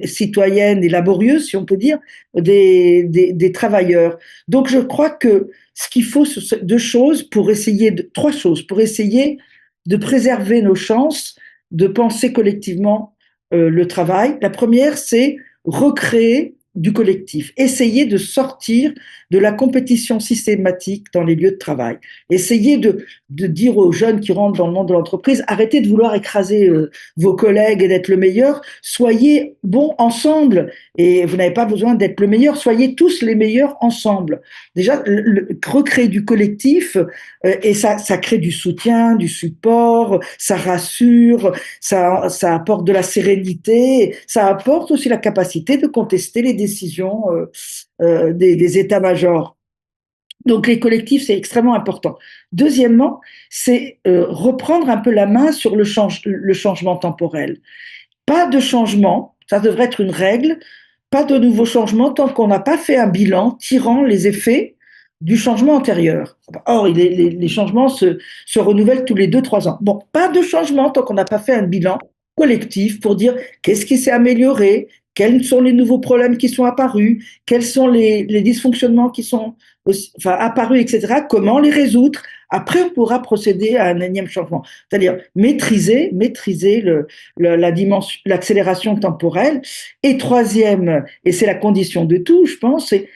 citoyenne et laborieuse, si on peut dire, des travailleurs. Donc je crois que ce qu'il faut, c'est trois choses, pour essayer de préserver nos chances de penser collectivement le travail. La première, c'est recréer du collectif, essayer de sortir de la compétition systématique dans les lieux de travail, essayer de dire aux jeunes qui rentrent dans le monde de l'entreprise, arrêtez de vouloir écraser vos collègues et d'être le meilleur, soyez bons ensemble et vous n'avez pas besoin d'être le meilleur, soyez tous les meilleurs ensemble. Déjà, recréer du collectif et ça crée du soutien, du support, ça rassure, ça apporte de la sérénité, ça apporte aussi la capacité de contester les décisions des états-majors. Donc les collectifs, c'est extrêmement important. Deuxièmement, c'est reprendre un peu la main sur le changement temporel. Pas de changement, ça devrait être une règle, pas de nouveaux changements tant qu'on n'a pas fait un bilan tirant les effets du changement antérieur. Or, les changements se renouvellent tous les 2, 3 ans. Bon, pas de changement tant qu'on n'a pas fait un bilan collectif pour dire qu'est-ce qui s'est amélioré, quels sont les nouveaux problèmes qui sont apparus, quels sont les dysfonctionnements qui sont apparus, etc. Comment les résoudre. Après, on pourra procéder à un énième changement. C'est-à-dire maîtriser la dimension, l'accélération temporelle. Et troisième, et c'est la condition de tout, je pense, c'est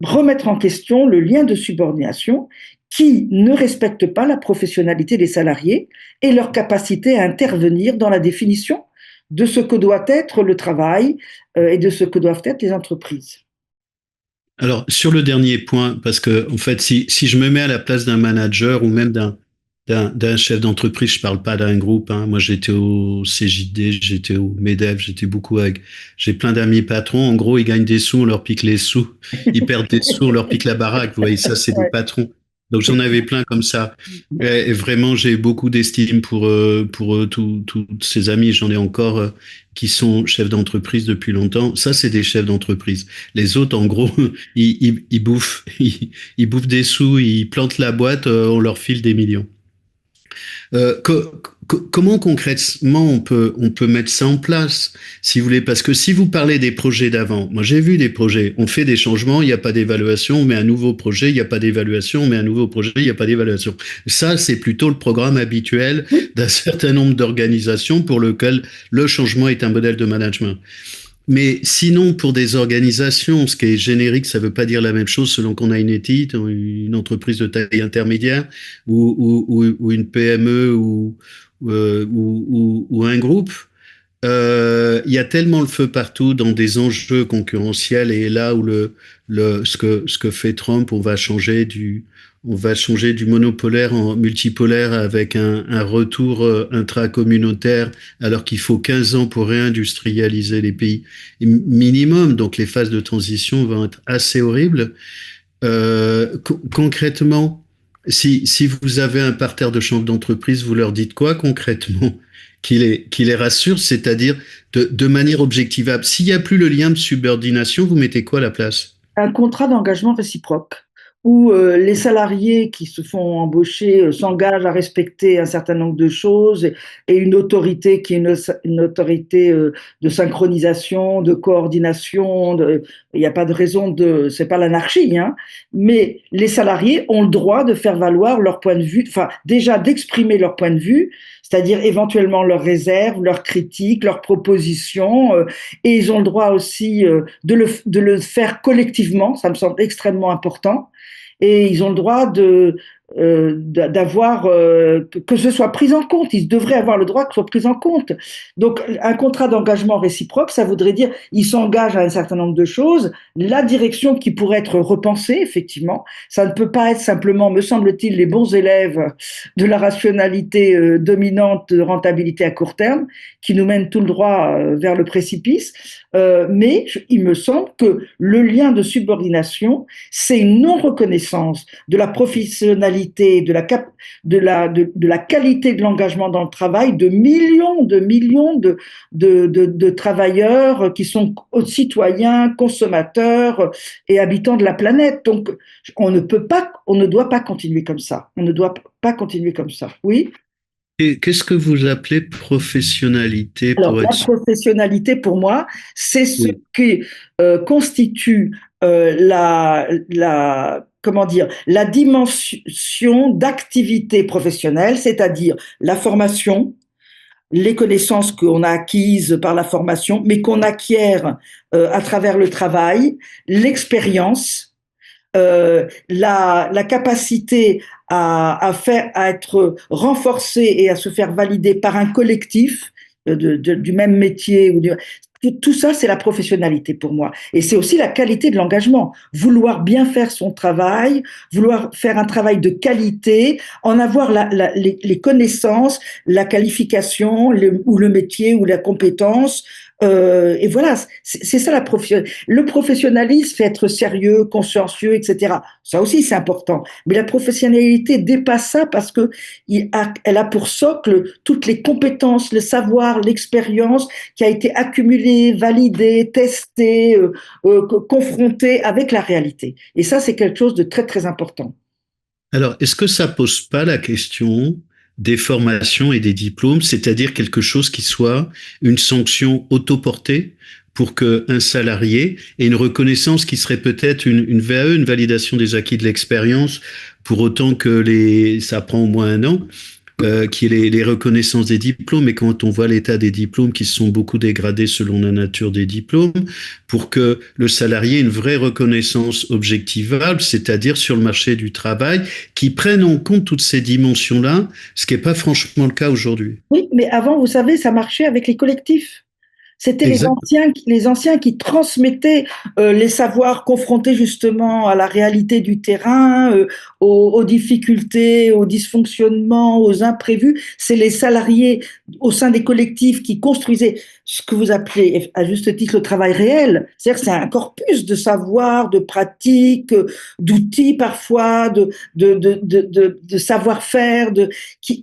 remettre en question le lien de subordination qui ne respecte pas la professionnalité des salariés et leur capacité à intervenir dans la définition de ce que doit être le travail et de ce que doivent être les entreprises. Alors, sur le dernier point, parce que, en fait, si je me mets à la place d'un manager ou même d'un chef d'entreprise, je parle pas d'un groupe, hein. Moi, j'étais au CJD, j'étais au MEDEF, j'ai plein d'amis patrons. En gros, ils gagnent des sous, on leur pique les sous. Ils perdent des sous, on leur pique la baraque. Vous voyez, ça, c'est des Ouais. patrons. Donc, j'en avais plein comme ça. Et vraiment, j'ai beaucoup d'estime pour tous ces amis. J'en ai encore qui sont chefs d'entreprise depuis longtemps. Ça, c'est des chefs d'entreprise. Les autres, en gros, ils bouffent, ils bouffent des sous, ils plantent la boîte, on leur file des millions. Comment concrètement on peut mettre ça en place, si vous voulez, parce que si vous parlez des projets d'avant, moi j'ai vu des projets, on fait des changements, il n'y a pas d'évaluation, on met un nouveau projet, il n'y a pas d'évaluation, on met un nouveau projet, il n'y a pas d'évaluation. Ça, c'est plutôt le programme habituel d'un certain nombre d'organisations pour lequel le changement est un modèle de management. Mais sinon, pour des organisations, ce qui est générique, ça ne veut pas dire la même chose selon qu'on a une ETI, une entreprise de taille intermédiaire, ou une PME, ou un groupe. Il y a tellement le feu partout dans des enjeux concurrentiels et là où ce que fait Trump, on va changer du monopolaire en multipolaire avec un retour intracommunautaire alors qu'il faut 15 ans pour réindustrialiser les pays minimum. Donc les phases de transition vont être assez horribles. Concrètement, si vous avez un parterre de chefs d'entreprise, vous leur dites quoi concrètement? qui les rassure, c'est-à-dire de manière objectivable. S'il n'y a plus le lien de subordination, vous mettez quoi à la place? Un contrat d'engagement réciproque où les salariés qui se font embaucher s'engagent à respecter un certain nombre de choses et une autorité qui est une autorité de synchronisation, de coordination. Il n'y a pas de raison de, c'est pas l'anarchie, hein, mais les salariés ont le droit de faire valoir leur point de vue, enfin déjà d'exprimer leur point de vue, c'est-à-dire éventuellement leurs réserves, leurs critiques, leurs propositions, et ils ont le droit aussi de le faire collectivement, ça me semble extrêmement important, et ils ont le droit d'avoir que ce soit pris en compte. Ils devraient avoir le droit que ce soit pris en compte. Donc, un contrat d'engagement réciproque, ça voudrait dire ils s'engagent à un certain nombre de choses, la direction qui pourrait être repensée, effectivement. Ça ne peut pas être simplement, me semble-t-il, les bons élèves de la rationalité dominante de rentabilité à court terme qui nous mène tout le droit vers le précipice. Mais il me semble que le lien de subordination, c'est une non-reconnaissance de la professionnalité, de la qualité de l'engagement dans le travail de millions de travailleurs qui sont citoyens, consommateurs et habitants de la planète. Donc, on ne doit pas continuer comme ça. On ne doit pas continuer comme ça. Oui. Et qu'est-ce que vous appelez professionnalité Alors, pour la être sûr? professionnalité, pour moi, c'est ce Oui. qui constitue comment dire, la dimension d'activité professionnelle, c'est-à-dire la formation, les connaissances qu'on a acquises par la formation, mais qu'on acquiert à travers le travail, l'expérience, la capacité à être renforcée et à se faire valider par un collectif du même métier. Tout ça, c'est la professionnalité pour moi. Et c'est aussi la qualité de l'engagement. Vouloir bien faire son travail, vouloir faire un travail de qualité, en avoir les connaissances, la qualification, ou le métier, ou la compétence. Et voilà, c'est ça la professionnalité. Le professionnalisme fait être sérieux, consciencieux, etc. Ça aussi, c'est important. Mais la professionnalité dépasse ça parce que elle a pour socle toutes les compétences, le savoir, l'expérience qui a été accumulée, validée, testée, confrontée avec la réalité. Et ça, c'est quelque chose de très, très important. Alors, est-ce que ça pose pas la question des formations et des diplômes, c'est-à-dire quelque chose qui soit une sanction autoportée pour qu'un salarié ait une reconnaissance qui serait peut-être une VAE, une validation des acquis de l'expérience, pour autant que ça prend au moins un an, qui est les reconnaissances des diplômes, et quand on voit l'état des diplômes qui se sont beaucoup dégradés selon la nature des diplômes, pour que le salarié ait une vraie reconnaissance objectivable, c'est-à-dire sur le marché du travail, qui prenne en compte toutes ces dimensions-là, ce qui n'est pas franchement le cas aujourd'hui. Oui, mais avant, vous savez, ça marchait avec les collectifs. C'était Exact. les anciens qui transmettaient les savoirs confrontés justement à la réalité du terrain, aux difficultés, aux dysfonctionnements, aux imprévus. C'est les salariés au sein des collectifs qui construisaient ce que vous appelez à juste titre le travail réel. C'est-à-dire que c'est un corpus de savoir, de pratiques, d'outils parfois, de savoir-faire,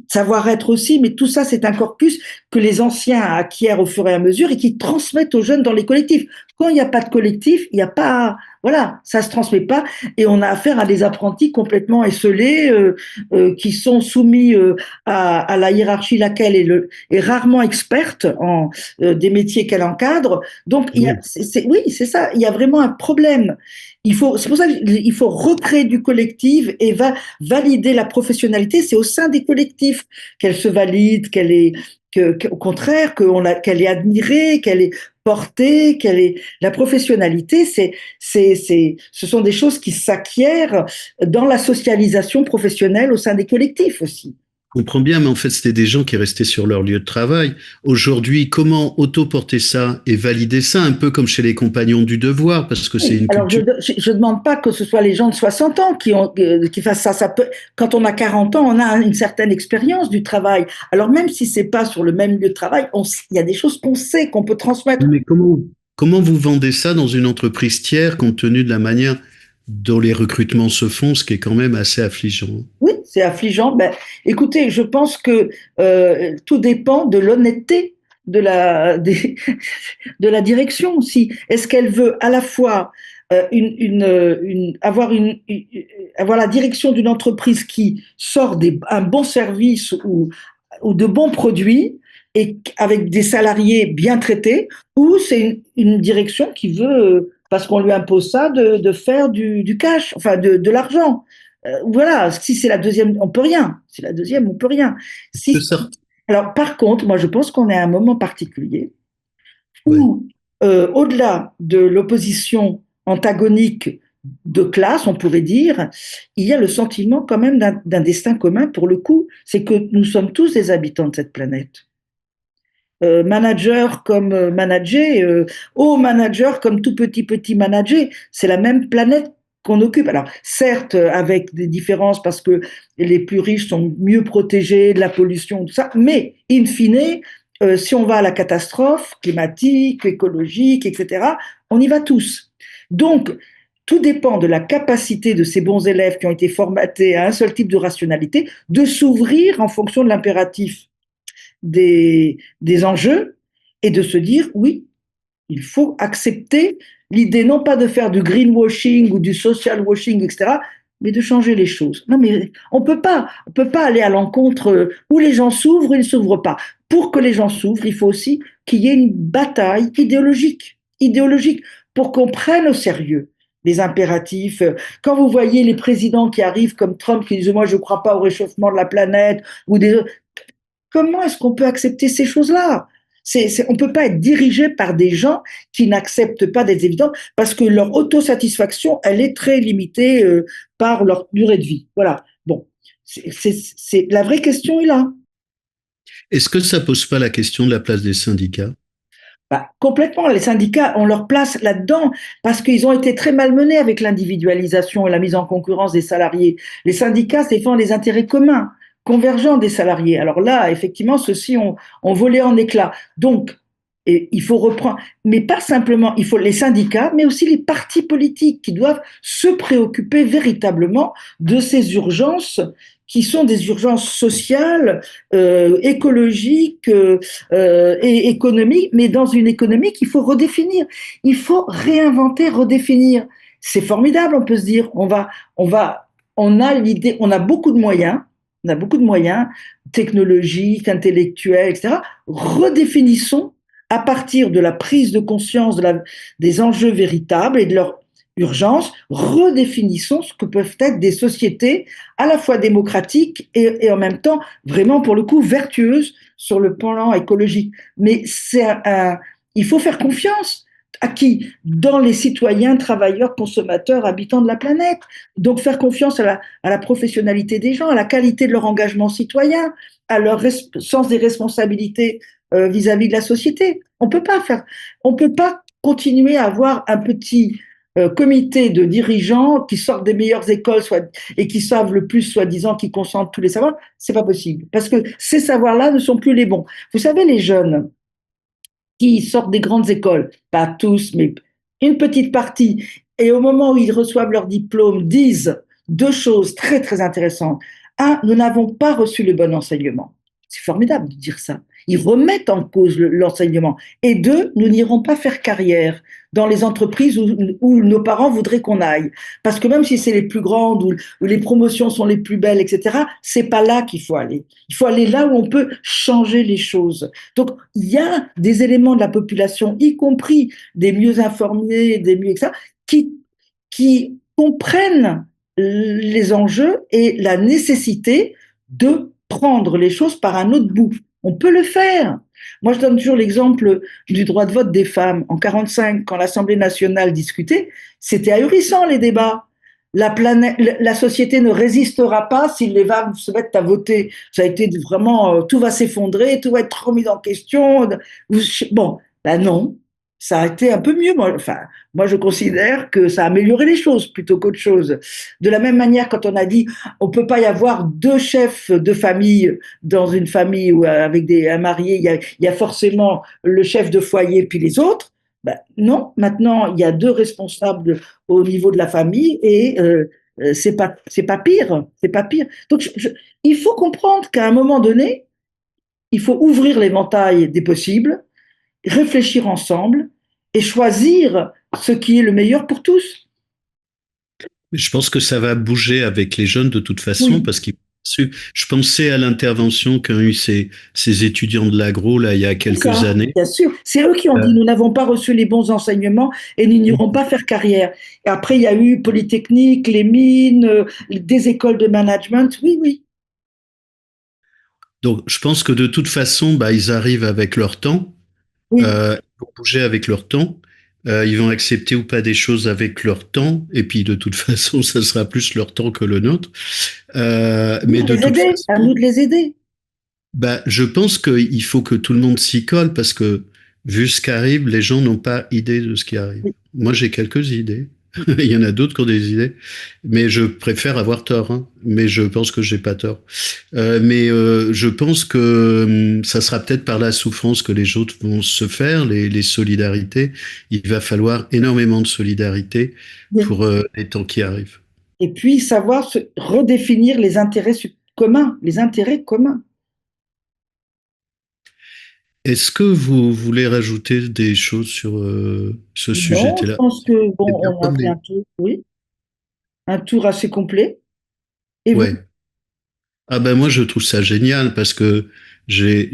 savoir-être aussi. Mais tout ça, c'est un corpus que les anciens acquièrent au fur et à mesure et qui transmettent aux jeunes dans les collectifs. Quand il n'y a pas de collectif, il n'y a pas, voilà, ça se transmet pas et on a affaire à des apprentis complètement esselés qui sont soumis à la hiérarchie laquelle est rarement experte en des métiers qu'elle encadre. Donc Oui. oui, c'est ça, il y a vraiment un problème. C'est pour ça qu'il faut recréer du collectif et valider la professionnalité. C'est au sein des collectifs qu'elle se valide, au contraire, qu'elle est admirée, qu'elle est portée, la professionnalité, ce sont des choses qui s'acquièrent dans la socialisation professionnelle au sein des collectifs aussi. Je comprends bien, mais en fait, c'était des gens qui restaient sur leur lieu de travail. Aujourd'hui, comment autoporter ça et valider ça, un peu comme chez les compagnons du devoir, parce que c'est Oui, une alors culture. je demande pas que ce soit les gens de 60 ans qui fassent ça. Quand on a 40 ans, on a une certaine expérience du travail. Alors même si c'est pas sur le même lieu de travail, il y a des choses qu'on sait, qu'on peut transmettre. Mais comment vous vendez ça dans une entreprise tiers compte tenu de la manière dont les recrutements se font, ce qui est quand même assez affligeant. Oui, c'est affligeant. Ben, écoutez, je pense que tout dépend de l'honnêteté de la direction aussi. Est-ce qu'elle veut à la fois avoir la direction d'une entreprise qui sort un bon service ou de bons produits et avec des salariés bien traités, ou c'est une direction qui veut, parce qu'on lui impose ça, de faire du cash, enfin de l'argent. Voilà, si c'est la deuxième, on peut rien. Si la deuxième, on peut rien. Que Si, ça, alors, par contre, moi, je pense qu'on est à un moment particulier ouais. où, au-delà de l'opposition antagonique de classe, on pourrait dire, il y a le sentiment quand même d'un destin commun pour le coup, c'est que nous sommes tous des habitants de cette planète. Manager comme manager, haut manager comme tout petit manager, c'est la même planète qu'on occupe. Alors certes avec des différences parce que les plus riches sont mieux protégés de la pollution, tout ça, mais in fine, si on va à la catastrophe climatique, écologique, etc., on y va tous. Donc tout dépend de la capacité de ces bons élèves qui ont été formatés à un seul type de rationalité de s'ouvrir en fonction de l'impératif des enjeux et de se dire, oui, il faut accepter l'idée non pas de faire du greenwashing ou du social washing, etc., mais de changer les choses. Non, mais on peut pas aller à l'encontre où les gens s'ouvrent ou ils ne s'ouvrent pas. Pour que les gens s'ouvrent, il faut aussi qu'il y ait une bataille idéologique, pour qu'on prenne au sérieux les impératifs. Quand vous voyez les présidents qui arrivent comme Trump qui disent moi je ne crois pas au réchauffement de la planète ou des comment est-ce qu'on peut accepter ces choses-là? On ne peut pas être dirigé par des gens qui n'acceptent pas des évidences parce que leur autosatisfaction, elle est très limitée par leur durée de vie. Voilà. Bon, la vraie question est là. Est-ce que ça pose pas la question de la place des syndicats? Bah, complètement, les syndicats ont leur place là-dedans parce qu'ils ont été très malmenés avec l'individualisation et la mise en concurrence des salariés. Les syndicats défendent les intérêts communs, convergents des salariés. Alors là, effectivement, ceux-ci ont volé en éclats. Donc, et il faut reprendre, mais pas simplement, il faut les syndicats, mais aussi les partis politiques qui doivent se préoccuper véritablement de ces urgences qui sont des urgences sociales, écologiques et économiques, mais dans une économie qu'il faut redéfinir. Il faut réinventer, redéfinir. C'est formidable, on peut se dire, on a l'idée, on a beaucoup de moyens technologiques, intellectuels, etc. Redéfinissons à partir de la prise de conscience des enjeux véritables et de leur urgence, redéfinissons ce que peuvent être des sociétés à la fois démocratiques et en même temps vraiment pour le coup vertueuses sur le plan écologique. Mais il faut faire confiance à qui? Dans les citoyens, travailleurs, consommateurs, habitants de la planète. Donc faire confiance à la professionnalité des gens, à la qualité de leur engagement citoyen, à leur sens des responsabilités vis-à-vis de la société. On peut pas continuer à avoir un petit comité de dirigeants qui sortent des meilleures écoles et qui savent le plus, soi-disant, qui concentrent tous les savoirs. C'est pas possible parce que ces savoirs-là ne sont plus les bons. Vous savez, les jeunes qui sortent des grandes écoles, pas tous, mais une petite partie, et au moment où ils reçoivent leur diplôme, disent deux choses très très intéressantes. Un, nous n'avons pas reçu le bon enseignement. C'est formidable de dire ça. Ils remettent en cause l'enseignement. Et deux, nous n'irons pas faire carrière dans les entreprises où nos parents voudraient qu'on aille. Parce que même si c'est les plus grandes, où les promotions sont les plus belles, etc., c'est pas là qu'il faut aller. Il faut aller là où on peut changer les choses. Donc, il y a des éléments de la population, y compris des mieux informés, des mieux, etc., qui comprennent les enjeux et la nécessité de prendre les choses par un autre bout. On peut le faire. Moi, je donne toujours l'exemple du droit de vote des femmes. En 1945, quand l'Assemblée nationale discutait, c'était ahurissant les débats. La société ne résistera pas si les femmes se mettent à voter. Ça a été vraiment, tout va s'effondrer, tout va être remis en question. Bon, ben non, ça a été un peu mieux. Moi, je considère que ça a amélioré les choses plutôt qu'autre chose. De la même manière, quand on a dit on peut pas y avoir deux chefs de famille dans une famille ou avec un marié, il y a forcément le chef de foyer puis les autres. Ben, non, maintenant, il y a deux responsables au niveau de la famille et c'est pas pire, c'est pas pire. Donc, il faut comprendre qu'à un moment donné, il faut ouvrir l'éventail des possibles, réfléchir ensemble et choisir ce qui est le meilleur pour tous. Je pense que ça va bouger avec les jeunes de toute façon Oui, parce qu'ils je pensais à l'intervention qu'ont eu ces étudiants de l'agro là il y a c'est quelques ça, années. bien sûr. C'est eux qui ont dit, Euh, nous n'avons pas reçu les bons enseignements et nous n'irons pas faire carrière. Et après, il y a eu Polytechnique, les mines, des écoles de management. Oui, oui, donc je pense que de toute façon, bah, ils arrivent avec leur temps, oui. ils vont bouger avec leur temps, ils vont accepter ou pas des choses avec leur temps, et puis de toute façon, ça sera plus leur temps que le nôtre. Nous Mais de de les toute aider, à nous façon, de les aider. bah, je pense qu'il faut que tout le monde s'y colle parce que vu ce qui arrive, les gens n'ont pas idée de ce qui arrive. Moi, j'ai quelques idées. Il y en a d'autres qui ont des idées, mais je préfère avoir tort. Hein. Mais je pense que j'ai pas tort. Mais je pense que ça sera peut-être par la souffrance que les autres vont se faire, les solidarités. Il va falloir énormément de solidarité pour les temps qui arrivent. Et puis savoir redéfinir les intérêts communs, les intérêts communs. Est-ce que vous voulez rajouter des choses sur ce Non, je sujet-là? pense que bon, C'est bien on a fait promené. un tour, oui, un tour assez complet. Et vous? Ouais. Ah ben moi je trouve ça génial parce que c'est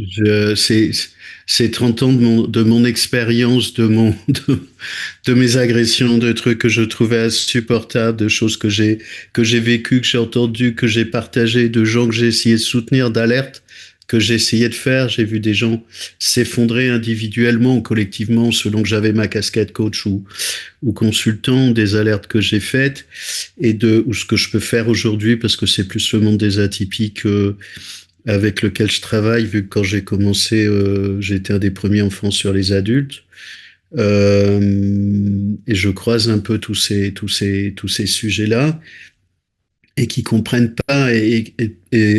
30 ans de mon expérience, de mes agressions, de trucs que je trouvais insupportables, de choses que j'ai vécues, que j'ai entendues, que j'ai partagées, de gens que j'ai essayé de soutenir, d'alertes que j'ai essayé de faire. J'ai vu des gens s'effondrer individuellement ou collectivement selon que j'avais ma casquette coach ou consultant, des alertes que j'ai faites ou ce que je peux faire aujourd'hui parce que c'est plus le monde des atypiques avec lequel je travaille vu que quand j'ai commencé j'ai été un des premiers en France sur les adultes et je croise un peu tous ces sujets-là et qui comprennent pas et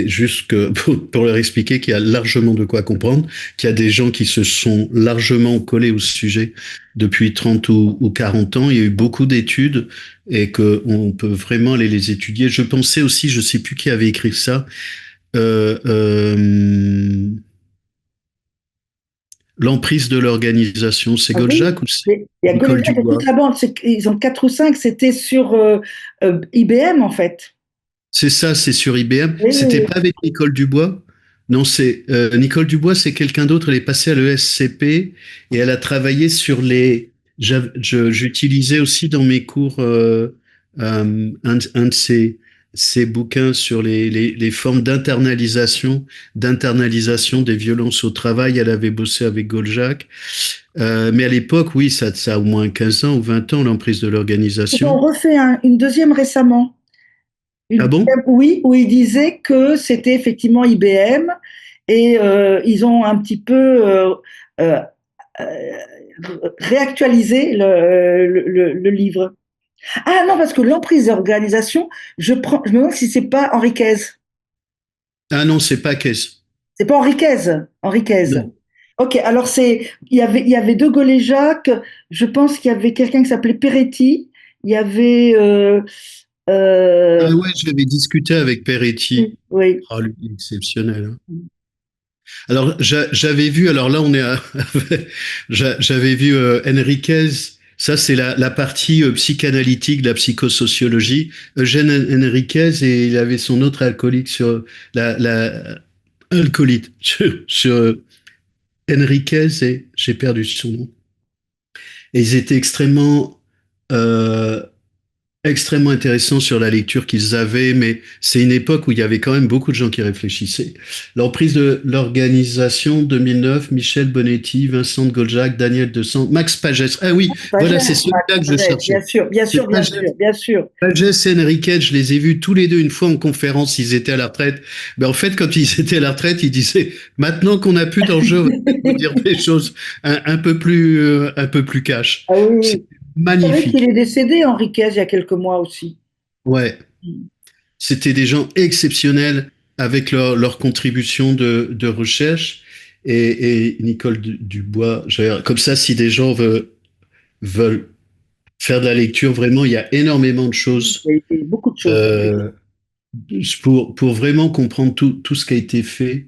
juste que pour leur expliquer qu'il y a largement de quoi comprendre, qu'il y a des gens qui se sont largement collés au sujet depuis 30 ou 40 ans. Il y a eu beaucoup d'études et que on peut vraiment aller les étudier. Je pensais aussi, je sais plus qui avait écrit ça, euh, euh, l'emprise de l'organisation. C'est Ah oui, Goldjack ou c'est il y a Nicole Golejac et toute Dubois? la bande. Ils ont quatre ou cinq, c'était sur IBM en fait. C'est ça, c'est sur IBM. Oui, oui, C'était oui. pas avec Nicole Dubois. Non, c'est Nicole Dubois, c'est quelqu'un d'autre. Elle est passée à l'ESCP et elle a travaillé sur les. J'utilisais aussi dans mes cours un de ces bouquins sur les formes d'internalisation des violences au travail. Elle avait bossé avec Goldjack. Mais à l'époque, oui, ça a au moins 15 ans ou 20 ans, l'emprise de Ils ont l'organisation. refait une deuxième récemment. Ah Une bon? deuxième, oui, où ils disaient que c'était effectivement IBM et ils ont un petit peu euh, euh, réactualisé le livre. Ah non, parce que l'emprise d'organisation, je me demande si c'est pas Henriquez. Ah non, c'est pas Caisse. C'est pas Henriquez. Henriquez. Non. Ok, alors il y avait De Gaulle et Jacques. Je pense qu'il y avait quelqu'un qui s'appelait Peretti. Il y avait, euh, Ah ouais, j'avais discuté avec Peretti. oui, Oh, lui, il est exceptionnel. Hein. Alors, j'avais vu, alors là, on est à, j'avais vu Enriquez. Ça, c'est la partie psychanalytique de la psychosociologie. Eugène Enriquez et il avait son autre alcoolique sur la alcoolite sur Enriquez et j'ai perdu son nom. Et ils étaient euh, extrêmement intéressant sur la lecture qu'ils avaient, mais c'est une époque où il y avait quand même beaucoup de gens qui réfléchissaient. L'emprise de l'organisation 2009, Michel Bonetti, Vincent de Goljac, Daniel Dessant, Max Pagès. Ah oui, voilà, c'est Max celui-là que je Pagès, cherchais. bien sûr, bien C'est sûr, bien Pagès. sûr, bien sûr. Pagès et Enriquez, je les ai vus tous les deux une fois en conférence, ils étaient à la retraite. Mais en fait, quand ils étaient à la retraite, ils disaient, maintenant qu'on n'a plus d'enjeu, on va peut-être vous dire des choses un peu plus cash. Ah oui, C'est oui. Vous savez qu'il magnifique. est décédé, Henriquez, il y a quelques mois aussi. Ouais. C'était des gens exceptionnels avec leur contribution de recherche. Et Nicole Dubois, comme ça, si des gens veulent faire de la lecture, vraiment, il y a énormément de choses Il y a beaucoup de choses. euh, pour vraiment comprendre tout ce qui a été fait.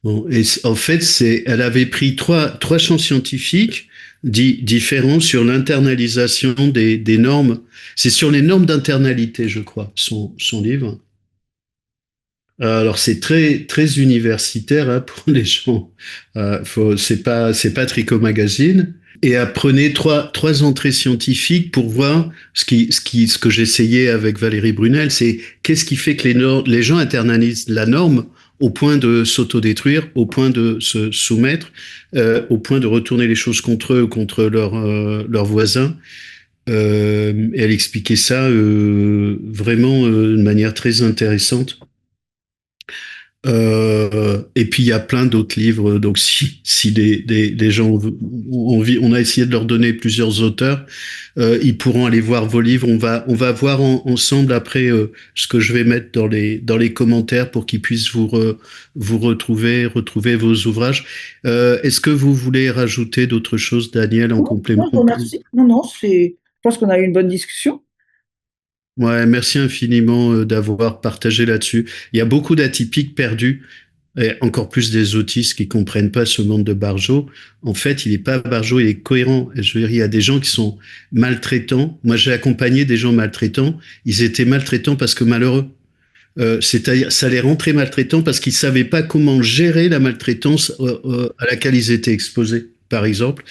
Bon, et en fait, elle avait pris trois champs scientifiques différents sur l'internalisation des normes. C'est sur les normes d'internalité, je crois, son livre. Alors c'est très universitaire hein, pour les gens. C'est pas Tricot Magazine. Et apprenez trois entrées scientifiques pour voir ce que j'essayais avec Valérie Brunel, c'est qu'est-ce qui fait que les gens internalisent la norme au point de s'autodétruire, au point de se soumettre, au point de retourner les choses contre eux, contre leurs voisins. Et elle expliquait ça vraiment de manière très intéressante. Et puis il y a plein d'autres livres. Donc si des gens ont envie, on a essayé de leur donner plusieurs auteurs. Ils pourront aller voir vos livres. On va voir ensemble après ce que je vais mettre dans les commentaires pour qu'ils puissent vous retrouver vos ouvrages. Est-ce que vous voulez rajouter d'autres choses, Daniel, en Non, complément? non, je vous remercie. Non, non, je pense qu'on a eu une bonne discussion. Ouais, merci infiniment d'avoir partagé là-dessus. Il y a beaucoup d'atypiques perdus, et encore plus des autistes qui comprennent pas ce monde de Barjot. En fait, il est pas Barjot, il est cohérent. Et je veux dire, il y a des gens qui sont maltraitants. Moi, j'ai accompagné des gens maltraitants. Ils étaient maltraitants parce que malheureux. C'est-à-dire, ça les rend très maltraitants parce qu'ils savaient pas comment gérer la maltraitance à laquelle ils étaient exposés, par exemple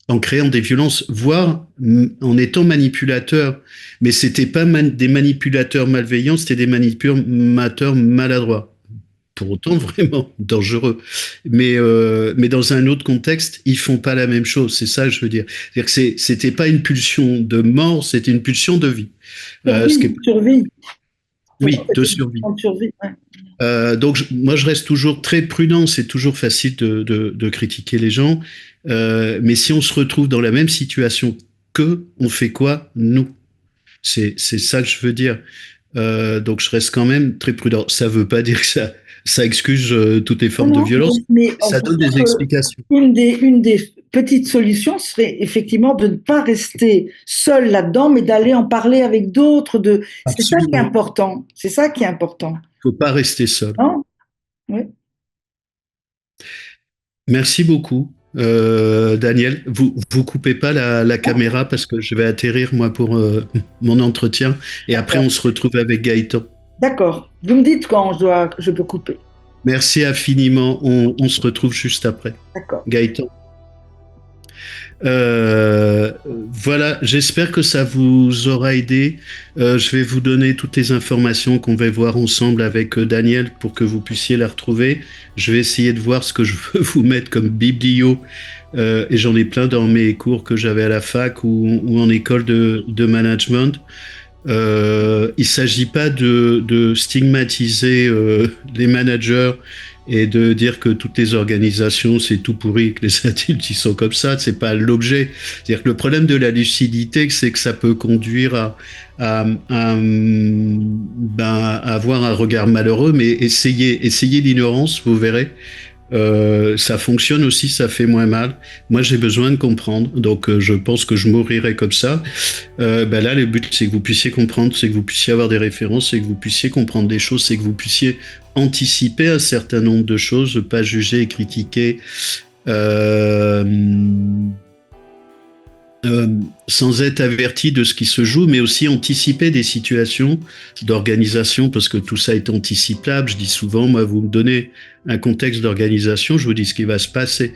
en créant des violences, voire en étant manipulateurs. Mais c'était pas des manipulateurs malveillants, c'était des manipulateurs maladroits. Pour autant, vraiment dangereux. Mais dans un autre contexte, ils font pas la même chose. C'est ça que je veux dire. C'est-à-dire que c'était pas une pulsion de mort, c'était une pulsion de vie. Ce qui est, Survie, survie. Pour moi, oui, de c'était une survie. question de survie. Ouais. Donc, moi, je reste toujours très prudent. C'est toujours facile de critiquer les gens. Mais si on se retrouve dans la même situation qu'eux, on fait quoi, nous? C'est ça que je veux dire. Donc, je reste quand même très prudent. Ça veut pas dire que ça excuse toutes les Non, formes de non, violence. mais Ça donne des explications. une des petites solutions serait effectivement de ne pas rester seul là-dedans, mais d'aller en parler avec d'autres. C'est ça qui est Absolument. important. C'est ça qui est important. Faut pas rester seul. Non? Oui. Merci beaucoup. Daniel, vous coupez pas la caméra parce que je vais atterrir moi pour mon entretien et après on se retrouve avec Gaëtan. D'accord. Vous me dites quand je peux couper. Merci infiniment. On se retrouve juste après. D'accord. Gaëtan. Voilà, j'espère que ça vous aura aidé. Je vais vous donner toutes les informations qu'on va voir ensemble avec Daniel pour que vous puissiez la retrouver. Je vais essayer de voir ce que je veux vous mettre comme biblio. Et j'en ai plein dans mes cours que j'avais à la fac ou en école de management. Il ne s'agit pas de stigmatiser les managers et de dire que toutes les organisations c'est tout pourri, que les adultes ils sont comme ça. C'est pas l'objet. C'est-à-dire que le problème de la lucidité, c'est que ça peut conduire à avoir un regard malheureux. Mais essayez l'ignorance, vous verrez. Ça fonctionne aussi, ça fait moins mal. Moi, j'ai besoin de comprendre, donc je pense que je mourirai comme ça. Là, le but, c'est que vous puissiez comprendre, c'est que vous puissiez avoir des références, c'est que vous puissiez comprendre des choses, c'est que vous puissiez anticiper un certain nombre de choses, pas juger et critiquer. Euh, sans être averti de ce qui se joue, mais aussi anticiper des situations d'organisation, parce que tout ça est anticipable. Je dis souvent, moi, vous me donnez un contexte d'organisation, je vous dis ce qui va se passer.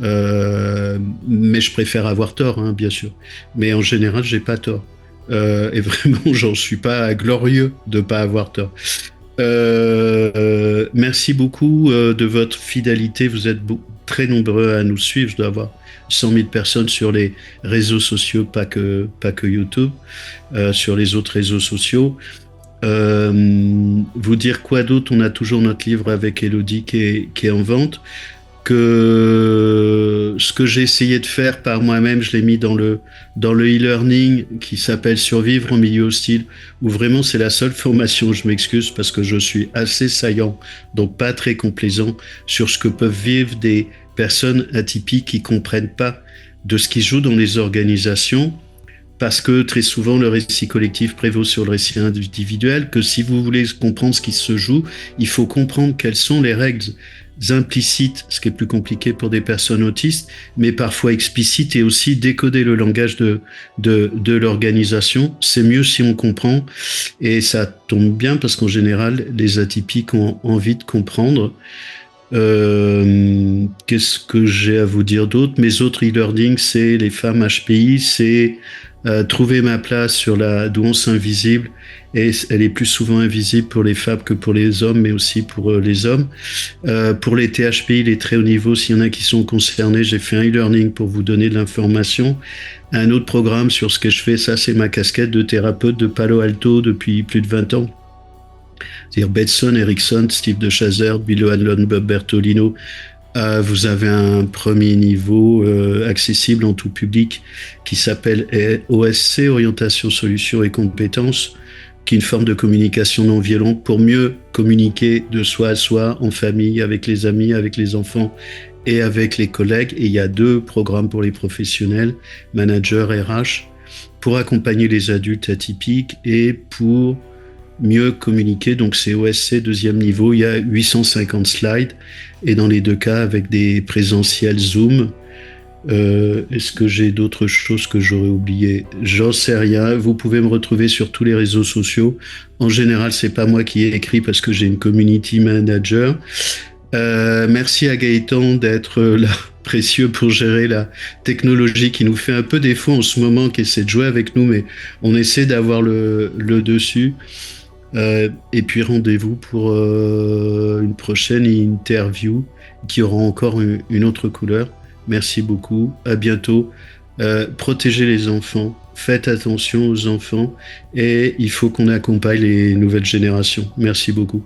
Mais je préfère avoir tort, hein, bien sûr. Mais en général, j'ai pas tort. Et vraiment, j'en suis pas glorieux de pas avoir tort. Merci beaucoup de votre fidélité. Vous êtes très nombreux à nous suivre. Je dois avoir 100 000 personnes sur les réseaux sociaux, pas que YouTube, sur les autres réseaux sociaux. Vous dire quoi d'autre? On a toujours notre livre avec Elodie qui est en vente. Que ce que j'ai essayé de faire par moi-même, je l'ai mis dans le e-learning qui s'appelle Survivre en milieu hostile, où vraiment c'est la seule formation, je m'excuse parce que je suis assez saillant, donc pas très complaisant, sur ce que peuvent vivre des personnes atypiques qui comprennent pas de ce qui se joue dans les organisations, parce que très souvent le récit collectif prévaut sur le récit individuel, que si vous voulez comprendre ce qui se joue, il faut comprendre quelles sont les règles implicites, ce qui est plus compliqué pour des personnes autistes, mais parfois explicites, et aussi décoder le langage de l'organisation. C'est mieux si on comprend, et ça tombe bien parce qu'en général, les atypiques ont envie de comprendre. Qu'est-ce que j'ai à vous dire d'autre? Mes autres e-learning, c'est les femmes HPI, c'est trouver ma place sur la douance invisible, et elle est plus souvent invisible pour les femmes que pour les hommes, mais aussi pour les hommes. Pour les THPI, les très hauts niveaux, s'il y en a qui sont concernés, j'ai fait un e-learning pour vous donner de l'information. Un autre programme sur ce que je fais, ça c'est ma casquette de thérapeute de Palo Alto depuis plus de 20 ans. C'est-à-dire Bedson, Erickson, Steve de Chazer, Bill O'Hanlon, Bob Bertolino. Vous avez un premier niveau accessible en tout public qui s'appelle OSC, Orientation, Solutions et Compétences, qui est une forme de communication non violente pour mieux communiquer de soi à soi, en famille, avec les amis, avec les enfants et avec les collègues. Et il y a 2 programmes pour les professionnels, managers, RH, pour accompagner les adultes atypiques et pour mieux communiquer. Donc c'est OSC 2e niveau, il y a 850 slides, et dans les 2 cas avec des présentiels Zoom. Est-ce que j'ai d'autres choses que j'aurais oubliées? J'en sais rien. Vous pouvez me retrouver sur tous les réseaux sociaux. En général, c'est pas moi qui ai écrit parce que j'ai une community manager. Merci à Gaëtan d'être là, précieux, pour gérer la technologie qui nous fait un peu défaut en ce moment, qui essaie de jouer avec nous, mais on essaie d'avoir le dessus. Et puis rendez-vous pour une prochaine interview qui aura encore une autre couleur. Merci beaucoup, à bientôt. Protégez les enfants, faites attention aux enfants, et il faut qu'on accompagne les nouvelles générations. Merci beaucoup.